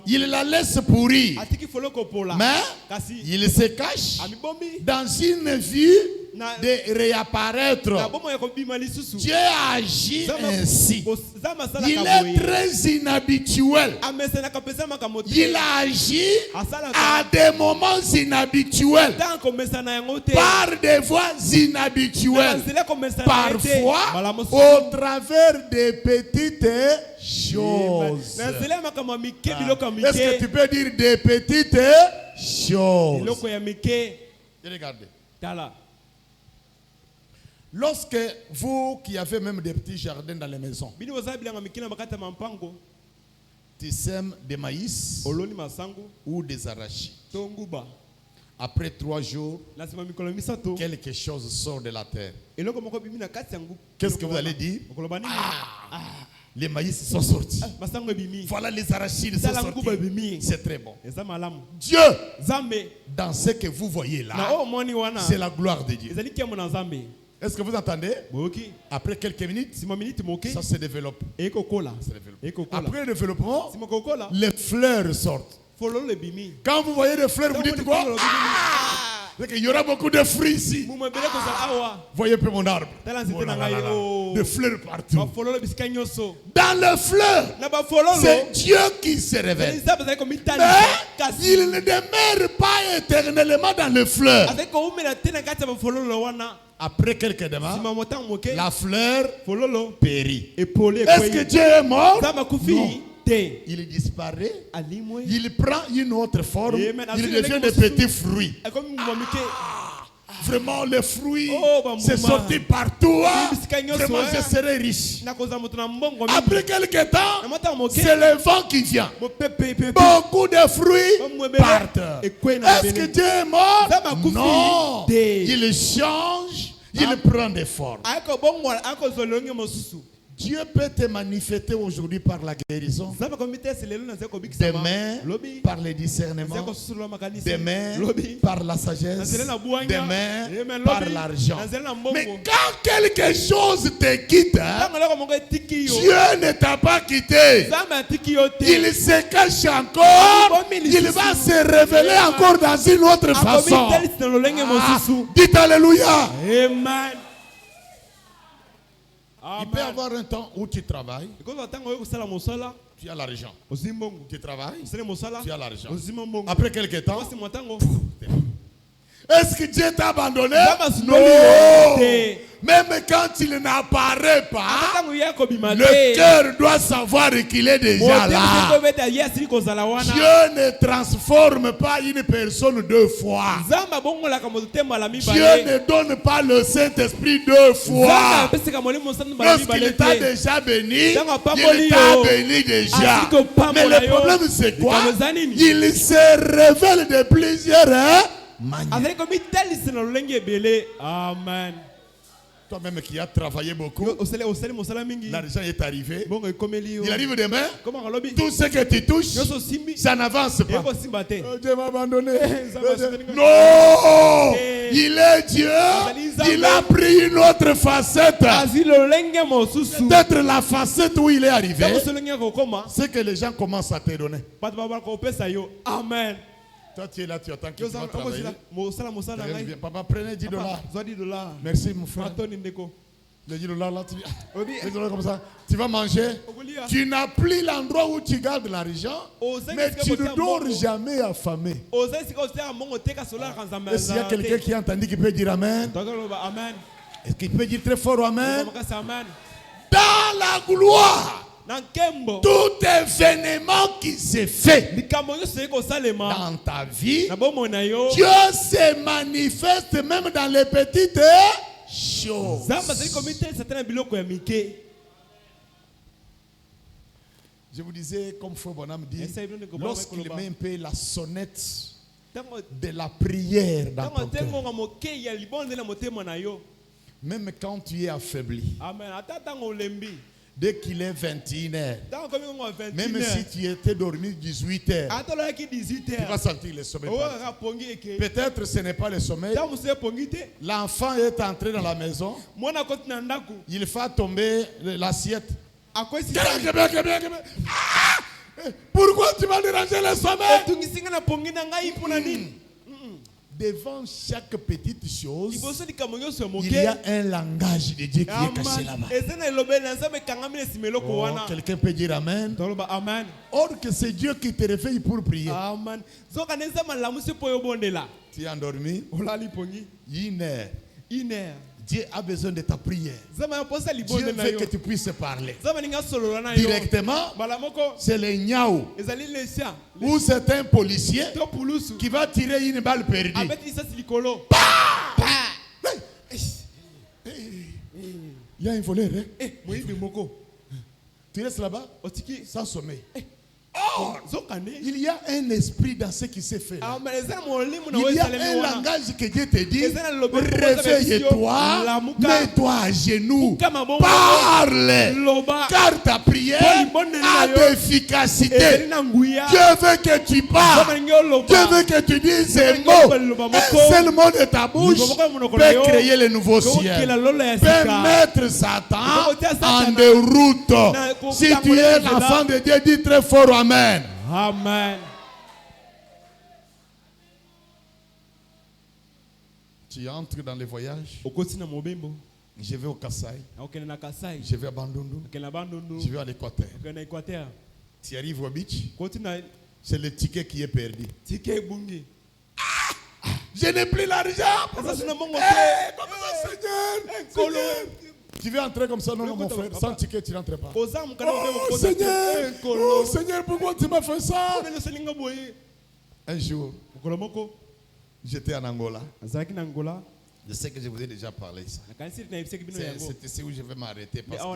il la laisse pourrir. Mais il se cache dans une vue de réapparaître. Dieu agit ainsi. Il est très inhabituel. Il agit à des moments inhabituels, par des voies inhabituelles, parfois au travers des petites choses. Est-ce que tu peux dire des petites choses? Regardez. Lorsque vous qui avez même des petits jardins dans les maisons, tu sèmes des maïs ou des arachides. Après 3 jours, quelque chose sort de la terre. Qu'est-ce que vous allez dire? Les maïs sont sortis. Voilà, les arachides sont sortis. C'est très bon. Dieu, dans ce que vous voyez là, c'est la gloire de Dieu. Est-ce que vous entendez? Après quelques minutes, ça se développe. Après le développement, les fleurs sortent. Quand vous voyez des fleurs, vous dites quoi? Il y aura beaucoup de fruits ici. Voyez un peu mon arbre. Des fleurs partout. Dans les fleurs, c'est Dieu qui se révèle. Mais il ne demeure pas éternellement dans les fleurs. Après quelques demandes, la fleur périt. Est-ce que Dieu est mort? Non. Il disparaît, il prend une autre forme, il devient des petits fruits. vraiment les fruits, c'est sorti partout. Vraiment, je serai riche. Après quelques temps, c'est le vent qui vient. Beaucoup de fruits partent. Est-ce que Dieu est mort? Non. Il change, il prend des formes. Dieu peut te manifester aujourd'hui par la guérison, demain par le discernement, demain par la sagesse, demain par l'argent. Mais quand quelque chose te quitte, Dieu ne t'a pas quitté. Il se cache encore, il va se révéler encore dans une autre façon. Dites Alléluia. Amen. Il peut y avoir un temps où tu travailles, tu as l'argent. Tu travailles, tu as l'argent. Après quelques temps, est-ce que Dieu t'a abandonné? Non. Même quand il n'apparaît pas, le cœur doit savoir qu'il est déjà là. Dieu ne transforme pas une personne deux fois. Dieu ne donne pas le Saint-Esprit deux fois. Lorsqu'il t'a déjà béni, il t'a béni déjà. Mais le problème c'est quoi? Il se révèle de plusieurs manières. Amen. Toi-même qui as travaillé beaucoup, l'argent est arrivé. Il arrive demain, tout ce que tu touches, ça n'avance pas. Dieu m'a abandonné. Non, il est Dieu. Il a pris une autre facette. Peut-être la facette où il est arrivé, c'est que les gens commencent à te donner. Amen. Toi, tu es là, tu attends qu'il va travailler. Papa, prenez $10. Merci, mon frère. Les $10 là, tu dis, comme ça. Tu vas manger. Tu n'as plus l'endroit où tu gardes l'argent, mais tu ne dors jamais affamé. Est-ce qu'il y a quelqu'un qui a entendu qui peut dire Amen? Est-ce qu'il peut dire très fort Amen? Dans la gloire, tout événement qui s'est fait dans ta vie, Dieu se manifeste même dans les petites choses. Je vous disais, comme Frère Bonhomme dit, lorsqu'il met un peu la sonnette de la prière dans ton cœur, même quand tu es affaibli, dès qu'il est 21h, même si tu étais dormi 18h, tu vas sentir le sommeil. Peut-être ce n'est pas le sommeil. L'enfant est entré dans la maison. Il fait tomber l'assiette. Pourquoi tu m'as dérangé le sommeil? Devant chaque petite chose, il y a un langage de Dieu qui est caché là-bas. Oh, quelqu'un peut dire Amen. Or que c'est Dieu qui te réveille pour prier. Amen. Tu es endormi. Une heure. Dieu a besoin de ta prière. Dieu veut que tu puisses parler. Directement, c'est le niaou. Ou c'est un policier qui va tirer une balle perdue. Il y a un voleur. Tu restes là-bas sans sommeil. Or, il y a un esprit dans ce qui s'est fait là. Il y a un langage que Dieu te dit. Réveille-toi, mets-toi à genoux, parle, car ta prière a d'efficacité. Dieu veut que tu parles. Dieu veut que tu dises ces mots. Un seul mot de ta bouche peut créer le nouveau ciel, peut mettre Satan en déroute. Si tu es l'enfant de Dieu, dis très fort Amen. Amen. Tu entres dans les voyages. Je vais au Kassai. Je vais à Bandundu. Je vais à l'Équateur. Tu arrives au beach. C'est le ticket qui est perdu. Je n'ai plus l'argent. Seigneur. Tu veux entrer comme ça, non, mon frère, sans ticket, tu n'entres pas. Oh Seigneur, pourquoi tu m'as fait ça? Un jour, j'étais en Angola. Je sais que je vous ai déjà parlé ça. C'est ici où je vais m'arrêter parce que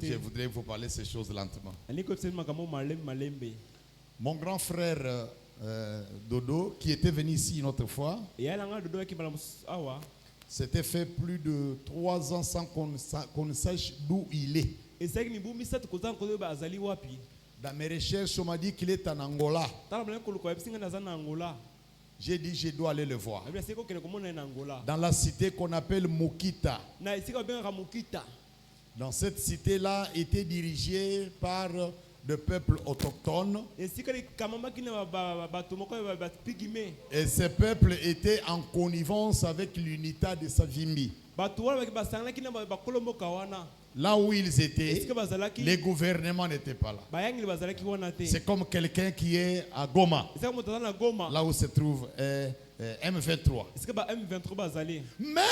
je voudrais vous parler ces choses lentement. Mon grand frère Dodo, qui était venu ici une autre fois, s'était fait plus de 3 ans sans qu'on ne sache d'où il est. Dans mes recherches, on m'a dit qu'il est en Angola. J'ai dit, je dois aller le voir. Dans la cité qu'on appelle Mukita. Dans cette cité-là, était dirigée par le peuple autochtone. Et ce peuple était en connivence avec l'unité de Savimbi. Là où ils étaient, les gouvernements n'étaient pas là. C'est comme quelqu'un qui est à Goma, là où se trouve M23. Mais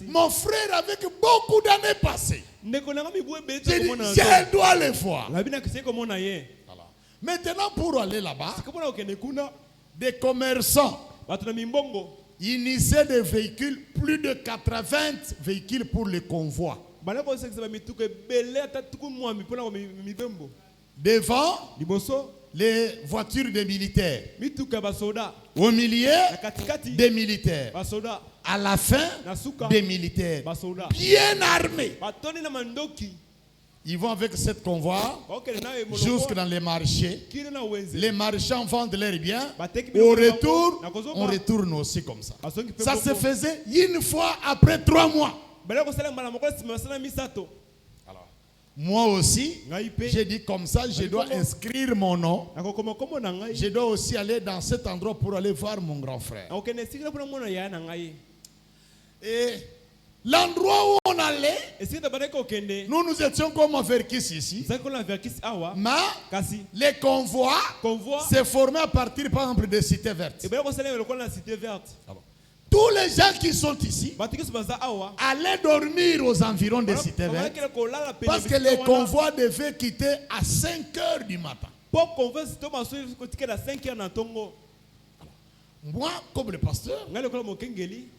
mon frère, avec beaucoup d'années passées, j'ai dit, je dois le voir. Maintenant, pour aller là-bas, des commerçants initiaient des véhicules, plus de 80 véhicules pour le convoi. Devant les voitures des militaires, au milieu des militaires, à la fin des militaires, bien armés. Ils vont avec cette convoi jusque dans les marchés. Les marchands vendent leurs biens. Au retour, on retourne aussi comme ça. Ça se faisait une fois après 3 mois. Alors, moi aussi, j'ai dit comme ça, je dois inscrire mon nom. Je dois aussi aller dans cet endroit pour aller voir mon grand frère. Et l'endroit où on allait, nous étions comme à Verkis ici. Mais les convois se formaient à partir, par exemple, des cités vertes. Tous les gens qui sont ici allaient dormir aux environs des cités vertes parce que les convois devaient quitter à 5 heures du matin. Moi, comme le pasteur,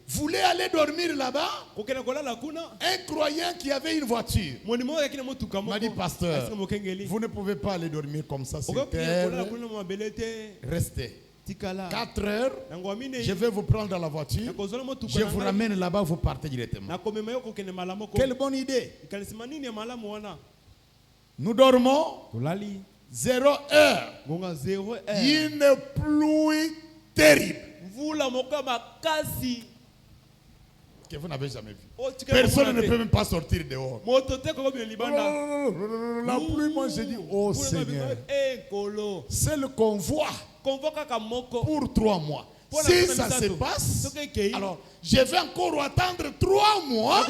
voulais aller dormir là-bas. Un croyant qui avait une voiture m'a dit, pasteur, vous ne pouvez pas aller dormir comme ça sur terre. Restez. 4 heures, je vais vous prendre dans la voiture. Je vous ramène là-bas, vous partez directement. Quelle bonne idée. Nous dormons 0 heure. Une pluie terrible que vous n'avez jamais vu. Personne ne peut même pas sortir dehors. La pluie, moi j'ai dit, oh Seigneur, c'est le convoi pour 3 mois. Si ça se passe, alors je vais encore attendre 3 mois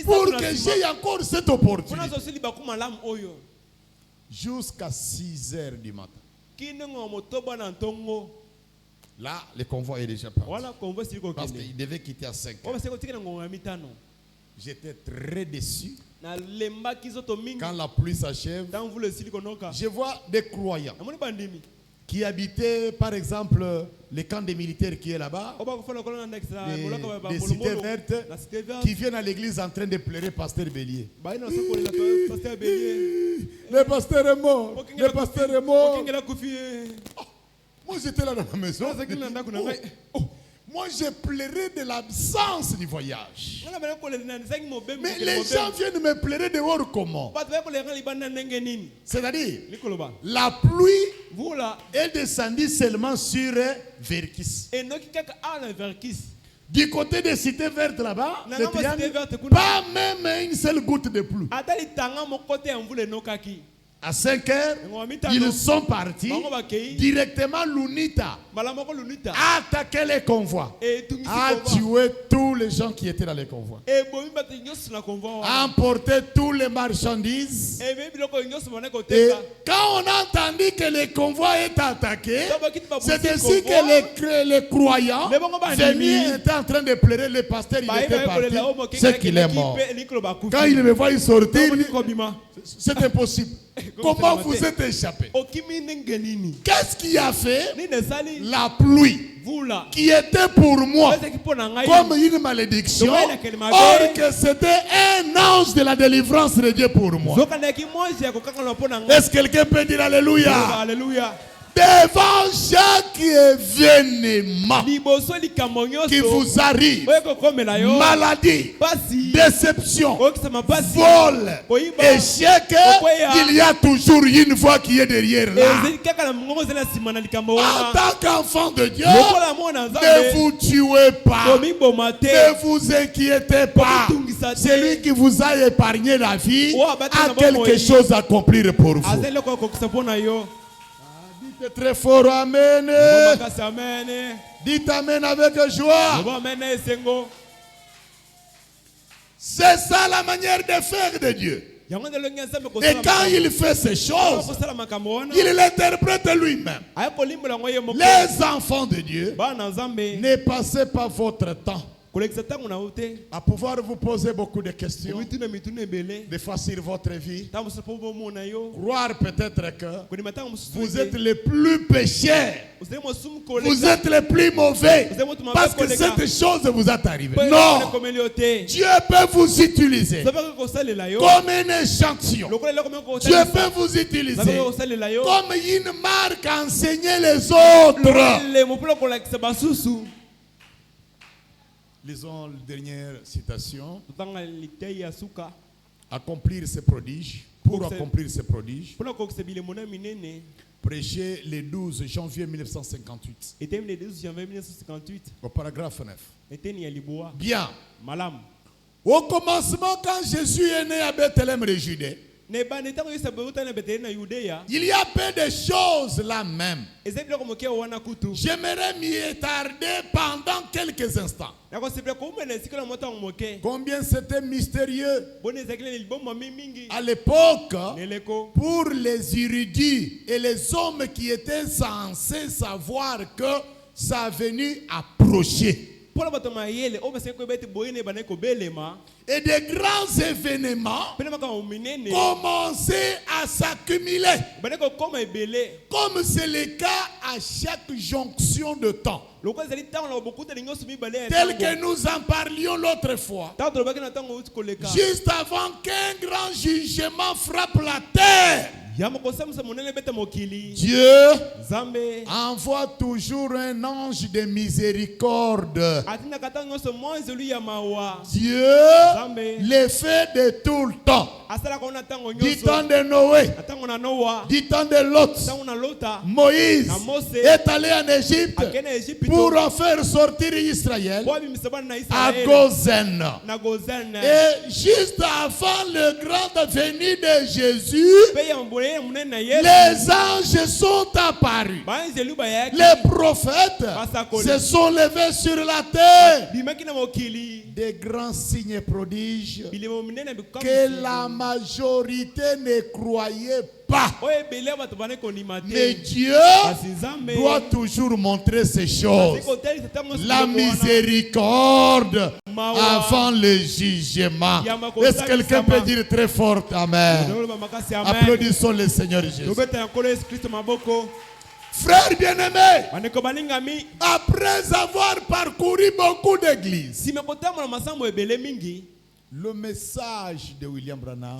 pour que j'aie encore cette opportunité. Jusqu'à 6 heures du matin. Là, le convoi est déjà parti. Parce qu'il devait quitter à 5 heures. J'étais très déçu. Quand la pluie s'achève, je vois des croyants qui habitaient, par exemple, les camps des militaires qui est là-bas, des cités vertes, qui viennent à l'église en train de pleurer Pasteur Bélier. Le pasteur est mort. Le pasteur est mort. Moi, j'étais là dans la maison. Moi, j'ai pleuré de l'absence du voyage. Mais les gens viennent me pleurer dehors comment? C'est-à-dire, la pluie est descendue seulement sur Verkis. Du côté des cités vertes là-bas, pas même une seule goutte de pluie. À 5 heures, ils sont partis directement. L'UNITA a attaqué les convois, a tué tous les gens qui étaient dans les convois, a emporté tous les marchandises. Et quand on a entendu que le convoi est attaqué, c'est ainsi que les croyants venus étaient en train de pleurer. Le pasteur, il était parti, c'est qu'il est mort. Quand il me voit sortir, c'est impossible. Comment vous êtes échappé? Qu'est-ce qui a fait? La pluie qui était pour moi comme une malédiction, or que c'était un ange de la délivrance de Dieu pour moi. Est-ce que quelqu'un peut dire Alléluia? Alléluia. Devant chaque événement qui vous arrive, maladie, déception, vol, échec, il y a toujours une voix qui est derrière là. En tant qu'enfant de Dieu, ne vous tuez pas, ne vous inquiétez pas. Celui qui vous a épargné la vie a quelque chose à accomplir pour vous. Dites très fort amen. Dites amen avec joie. C'est ça la manière de faire de Dieu. Et quand il fait ces choses, il l'interprète lui-même. Les enfants de Dieu, ne passez pas votre temps à pouvoir vous poser beaucoup de questions, des fois sur votre vie. Croire peut-être que vous êtes les plus pécheurs, vous êtes les plus mauvais, parce que cette chose vous est arrivée. Non, Dieu peut vous utiliser comme un échantillon. Dieu peut vous utiliser comme une marque à enseigner les autres. Lisons la dernière citation. Accomplir ces prodiges. Pour accomplir ces prodiges, prêché le 12 janvier 1958. Au paragraphe 9. Bien. Au commencement, quand Jésus est né à Bethléem de Judée, il y a peu de choses là même. J'aimerais m'y attarder pendant quelques instants. Combien c'était mystérieux à l'époque pour les érudits et les hommes qui étaient censés savoir que ça venait approcher. Et des grands événements commençaient à s'accumuler. Comme c'est le cas à chaque jonction de temps. Tel que nous en parlions l'autre fois. Juste avant qu'un grand jugement frappe la terre, Dieu envoie toujours un ange de miséricorde. Dieu le fait de tout le temps. Du temps de Noé, du temps de Lot, Moïse est allé en Égypte pour en faire sortir Israël à Gozen. Et juste avant le grand venue de Jésus, les anges sont apparus. Les prophètes se sont levés sur la terre. Des grands signes et prodiges que la majorité ne croyait pas. Mais Dieu doit toujours montrer ces choses. La miséricorde avant le jugement. Est-ce que quelqu'un peut dire très fort amen? Applaudissons le Seigneur Jésus. Frères bien-aimés, après avoir parcouru beaucoup d'églises, le message de William Branham,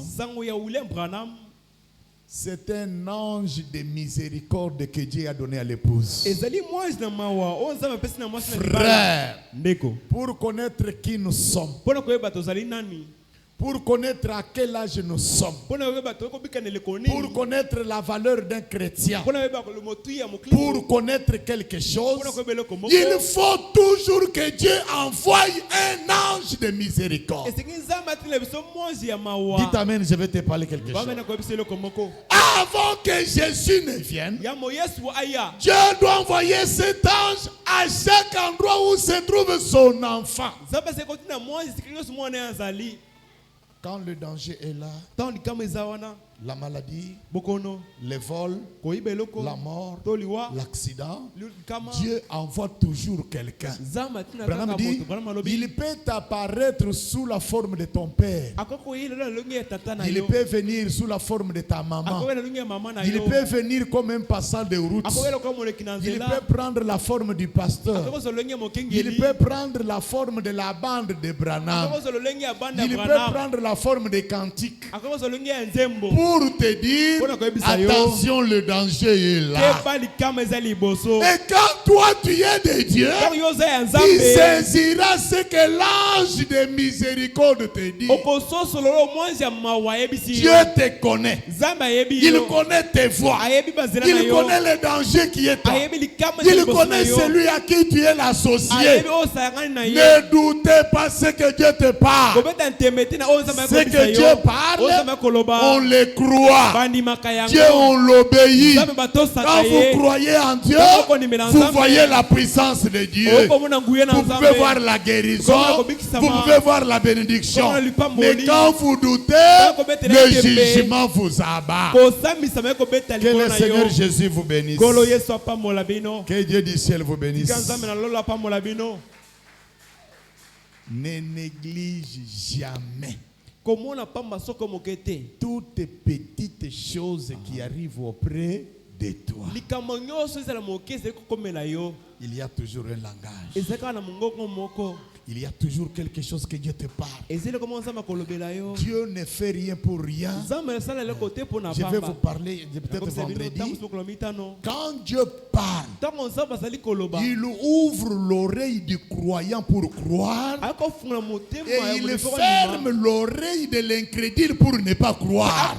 c'est un ange de miséricorde que Dieu a donné à l'épouse. Frère, pour connaître qui nous sommes, pour connaître à quel âge nous sommes, pour connaître la valeur d'un chrétien, pour connaître quelque chose, il faut toujours que Dieu envoie un ange de miséricorde. Dites amen, je vais te parler quelque chose. Avant que Jésus ne vienne, Dieu doit envoyer cet ange à chaque endroit où se trouve son enfant. Quand le danger est là, la maladie, les vols, la mort, l'accident, Dieu envoie toujours quelqu'un. Branham dit, il peut apparaître sous la forme de ton père. Il peut venir sous la forme de ta maman. Il peut venir comme un passant de route. Il peut prendre la forme du pasteur. Il peut prendre la forme de la bande de Branham. Il peut prendre la forme des cantiques. Pour te dire, attention, le danger est là. Et quand toi tu es de Dieu, il saisira ce que l'ange de miséricorde te dit. Dieu te connaît. Il connaît tes voies. Il connaît le danger qui est là. Il connaît celui à qui tu es l'associé. Ne doutez pas ce que Dieu te parle. Ce que Dieu parle, on le croit. Dieu, on l'obéit. Quand vous croyez en Dieu, vous voyez la puissance de Dieu. Vous pouvez voir la guérison. Vous pouvez voir la bénédiction. Mais quand vous doutez, le jugement vous abat. Que le Seigneur Jésus vous bénisse. Que Dieu du ciel vous bénisse. Ne néglige jamais toutes les petites choses qui arrivent auprès de toi. Il y a toujours un langage. Il y a toujours quelque chose que Dieu te parle. Dieu ne fait rien pour rien. Je vais vous parler peut-être vendredi. Quand Dieu parle, il ouvre l'oreille du croyant pour croire et il ferme l'oreille de l'incrédule pour ne pas croire.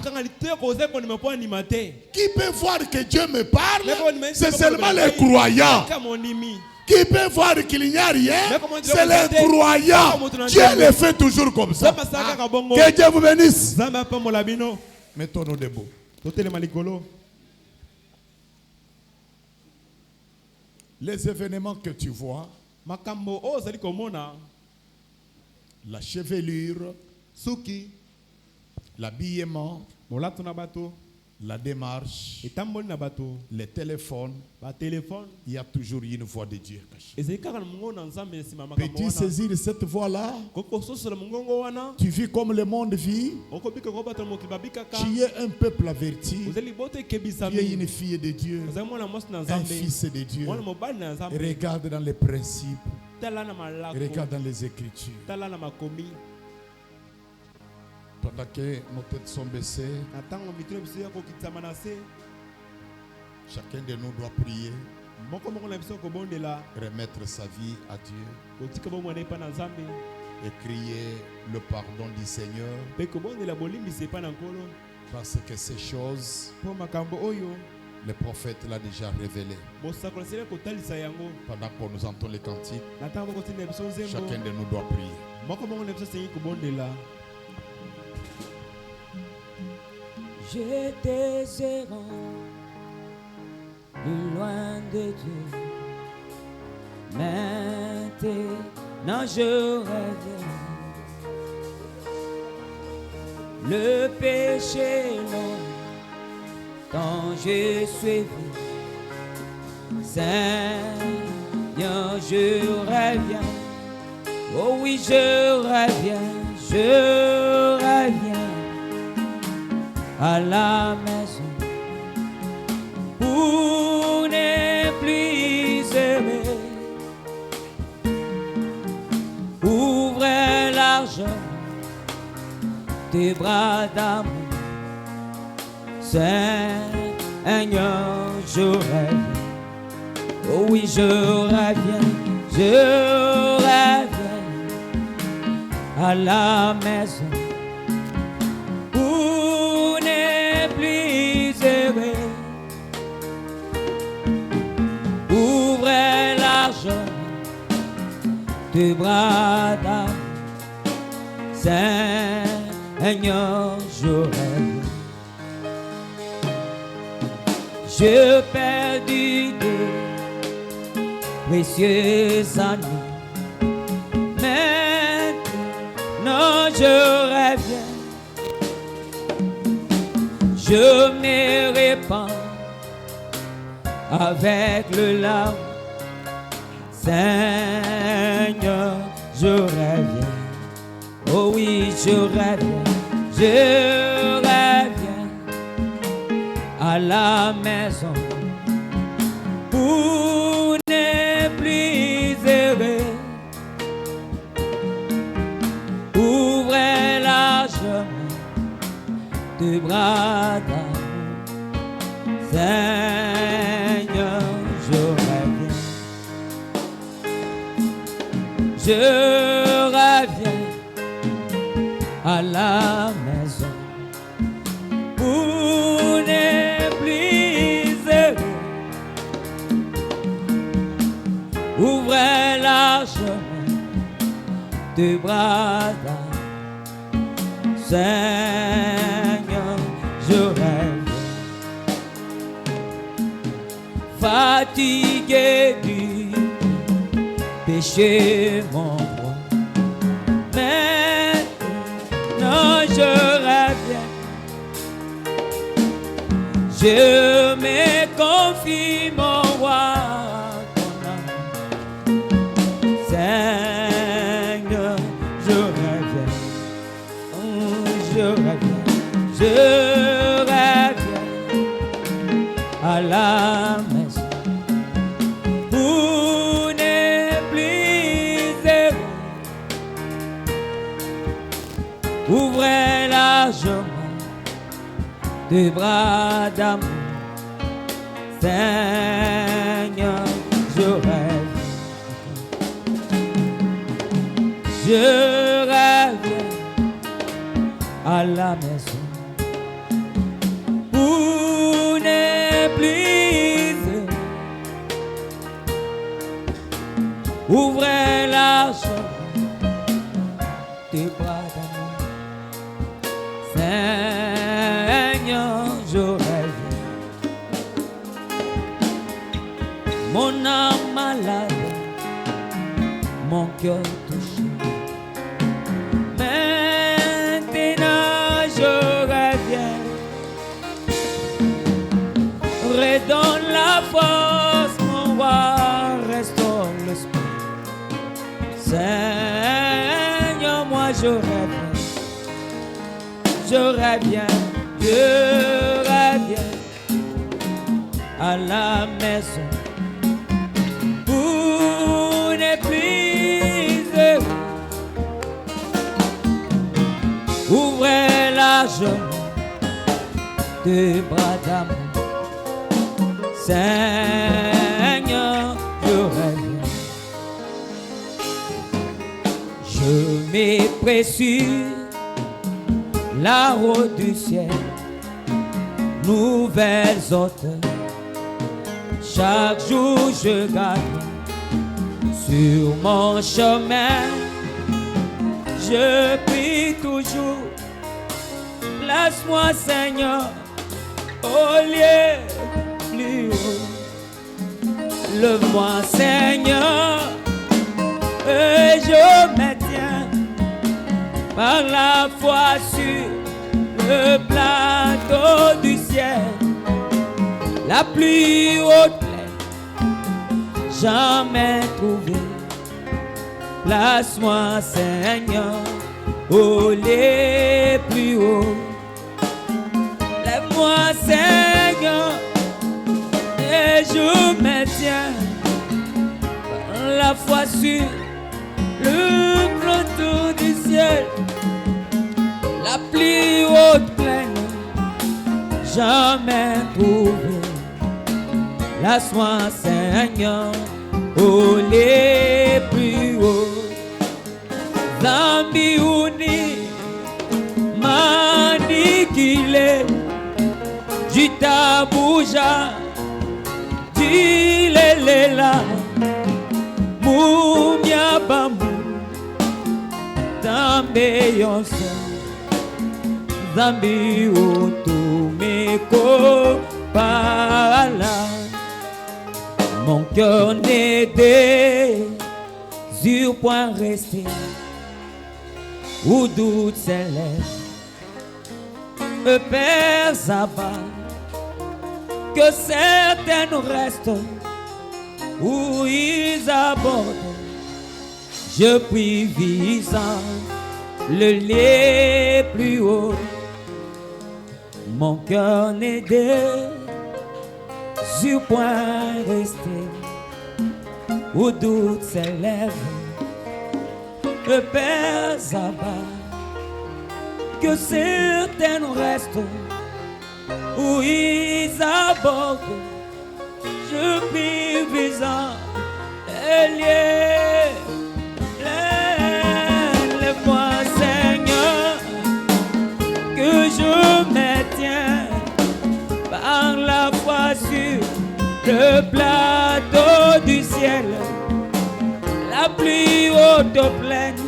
Qui peut voir que Dieu me parle? C'est seulement les croyants. Qui peut voir qu'il n'y a rien? C'est les croyants. Dieu le fait toujours comme ça. Que Dieu vous bénisse. Mettons-nous debout. Les événements que tu vois, la chevelure, l'habillement, la démarche, les téléphones, il y a toujours une voix de Dieu cachée. Peux-tu saisir cette voix-là? Tu vis comme le monde vit. Tu es un peuple averti. Tu es une fille de Dieu, un fils de Dieu. Regarde dans les principes. Regarde dans les Écritures. Pendant que nos têtes sont baissées, chacun de nous doit prier, remettre sa vie à Dieu et crier le pardon du Seigneur, parce que ces choses, le prophète l'a déjà révélé. Pendant qu'on nous entend les cantiques, chacun de nous doit prier. J'étais errant, loin de Dieu. Maintenant je reviens. Le péché longtemps je suis vu. Seigneur, je reviens. Oh oui, je reviens à la maison pour ne plus aimer. Ouvre large tes bras d'amour, Seigneur, je reviens. Oh oui, je reviens à la maison. Ouvre large tes bras d'amour, Seigneur, je rêve. Je perdu des précieuses années. Maintenant je reviens. je me répands avec le larme. Seigneur, je reviens. Oh oui, je reviens. Je reviens à la maison pour ne plus errer. Ouvrez largement tes bras d'amour. Seigneur, je reviens. Je reviens à la maison pour ne plus errer. Ouvrez largement tes bras d'amour. Seigneur, je rêve. Fatigué du péché, mon roi, maintenant je reviens. Je me confie, mon roi, ton âme. Seigneur, je reviens. Je reviens. Je reviens à la maison pour ne plus errer. Ouvrez largement tes bras d'amour. Seigneur, je rêve. Je reviens à la maison pour ne plus errer. Ouvrez largement tes bras d'amour. Seigneur, je rêve. Mon âme malade, mon cœur touché. Maintenant je reviens. Redonne la force, mon roi, restaure l'esprit. Seigneur, moi je reviens. Je reviens, je reviens à la maison pour ne plus errer. Ouvrez largement tes bras d'amour. Seigneur, je reviens. Je mets précieux la route du ciel, nouvelles hôtes. Chaque jour je gagne sur mon chemin. Je prie toujours, place-moi Seigneur au lieu plus haut. Lève-moi Seigneur et je me tiens par la foi sur le plateau du ciel. La plus haute plaine jamais trouvée. Place-moi Seigneur au lieu plus haut. Lève-moi Seigneur et je me tiens par la foi sur le plateau du ciel. La plus haute plaine jamais trouvée. Place-moi Seigneur au lieu plus haut. Zambi uni manikile jitabuja jilelela mumya bambu tambe yonse zambi utumeko pala. Mon cœur n'est désir point resté où doute s'élève. Père Zaba, que certaines restent où ils abordent. Je prie visant le lieu plus haut. Mon cœur n'est sur point resté où doute s'élève. Père Zaba, que certaines restent où ils abordent. Je prie visant les lieux. Lève-moi, Seigneur, que je me tiens par la foi sur le plateau du ciel, la plus haute plaine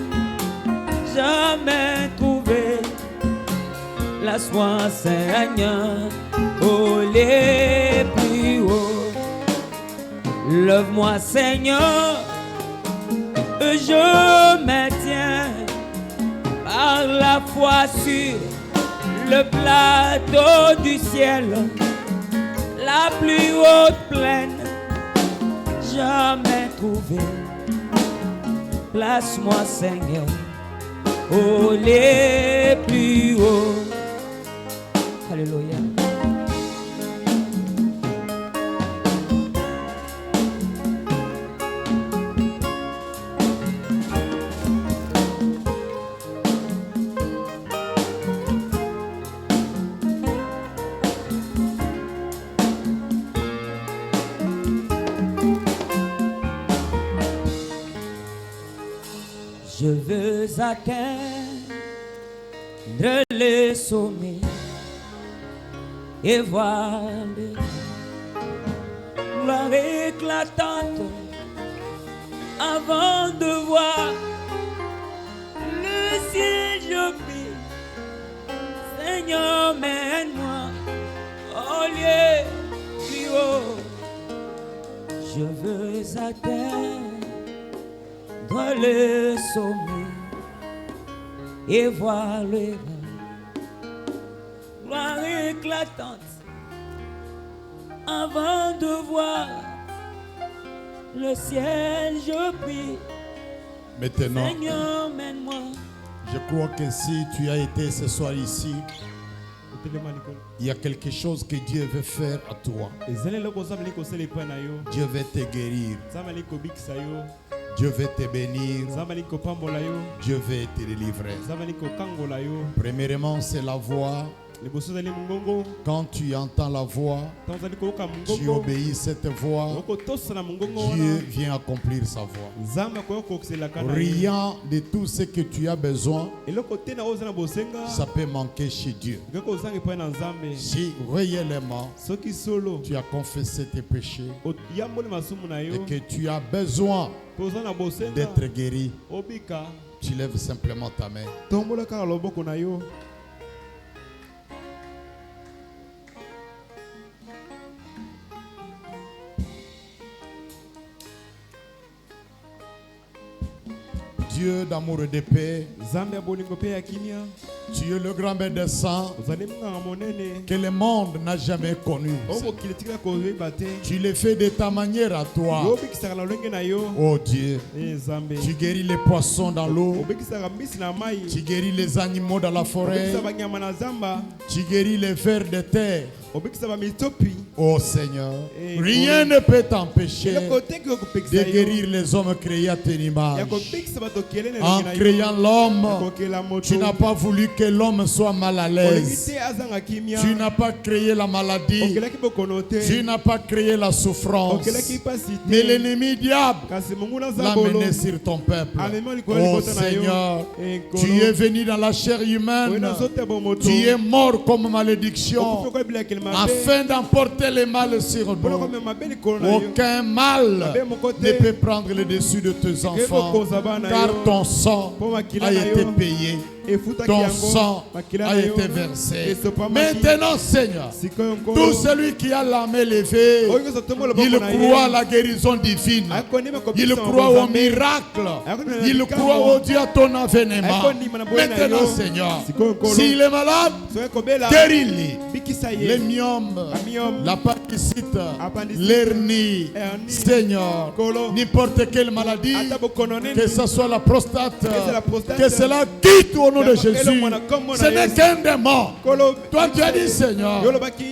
jamais trouvée. Place-moi, Seigneur, au lieu plus haut. Lève-moi, Seigneur, je me tiens par la foi sur le plateau du ciel, la plus haute plaine jamais trouvée. Place-moi, Seigneur, au lieu plus haut. Alléluia. Je veux atteindre les sommets et voir gloire éclatante avant de voir le ciel. Je prie, Seigneur, mène-moi au lieu plus haut. Je veux atteindre le sommet et voir le gloire éclatante avant de voir le ciel. Je prie, maintenant, Seigneur, mène-moi. je crois que si tu as été ce soir ici, il y a quelque chose que Dieu veut faire à toi. Dieu veut te guérir. Dieu veut te bénir. Dieu veut te délivrer. Premièrement, c'est la voix. Quand tu entends la voix, tu obéis cette voix, Dieu vient accomplir sa voix. Rien de tout ce que tu as besoin, ça peut manquer chez Dieu. Si réellement tu as confessé tes péchés et que tu as besoin d'être guéri, tu lèves simplement ta main. Dieu d'amour et de paix, tu es le grand médecin que le monde n'a jamais connu. Tu le fais de ta manière à toi. Oh Dieu, tu guéris les poissons dans l'eau, tu guéris les animaux dans la forêt, tu guéris les vers de terre. Oh Seigneur, rien ne peut t'empêcher de guérir les hommes créés à ton image. En créant l'homme, tu n'as pas voulu que l'homme soit mal à l'aise. Tu n'as pas créé la maladie. Tu n'as pas créé la souffrance. Mais l'ennemi diable l'a mené sur ton peuple. Oh Seigneur, tu es venu dans la chair humaine. Tu es mort comme malédiction afin d'emporter le mal sur nous. Aucun mal ne peut prendre le dessus de tes enfants, car ton sang a été payé ton sang a été versé. Maintenant, Seigneur, tout celui qui a la main levée, il croit à la guérison divine, il croit au miracle, il croit au Dieu à ton avènement. Maintenant, Seigneur, s'il est malade, guéris-le. Les myomes, l'appendicite, l'hernie, Seigneur, n'importe quelle maladie, que ce soit la prostate, que cela quitte au nom de Jésus. Ce n'est qu'un démon. Toi, tu as dit, Seigneur,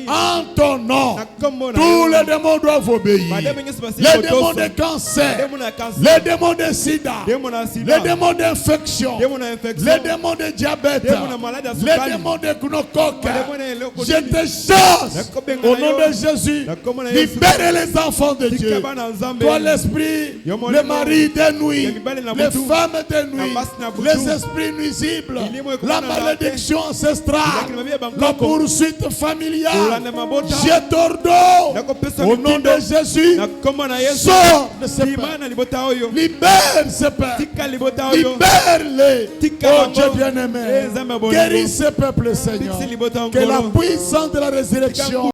en ton nom, tous les démons doivent obéir. Les démons de cancer, les démons de sida, les démons d'infection, les démons de diabète, les démons de gnocoque. Je te chasse au nom de Jésus. Libère les enfants de Dieu. Toi, l'esprit, le mari de nuit, les femmes de nuit, les esprits nuisibles, la malédiction ancestrale, la poursuite familiale. Je t'ordonne au nom de Jésus. Sors de ce père. Libère ce père. Libère-les. Oh Dieu bien-aimé. Guéris ce peuple, Seigneur. Que la puissance de la résurrection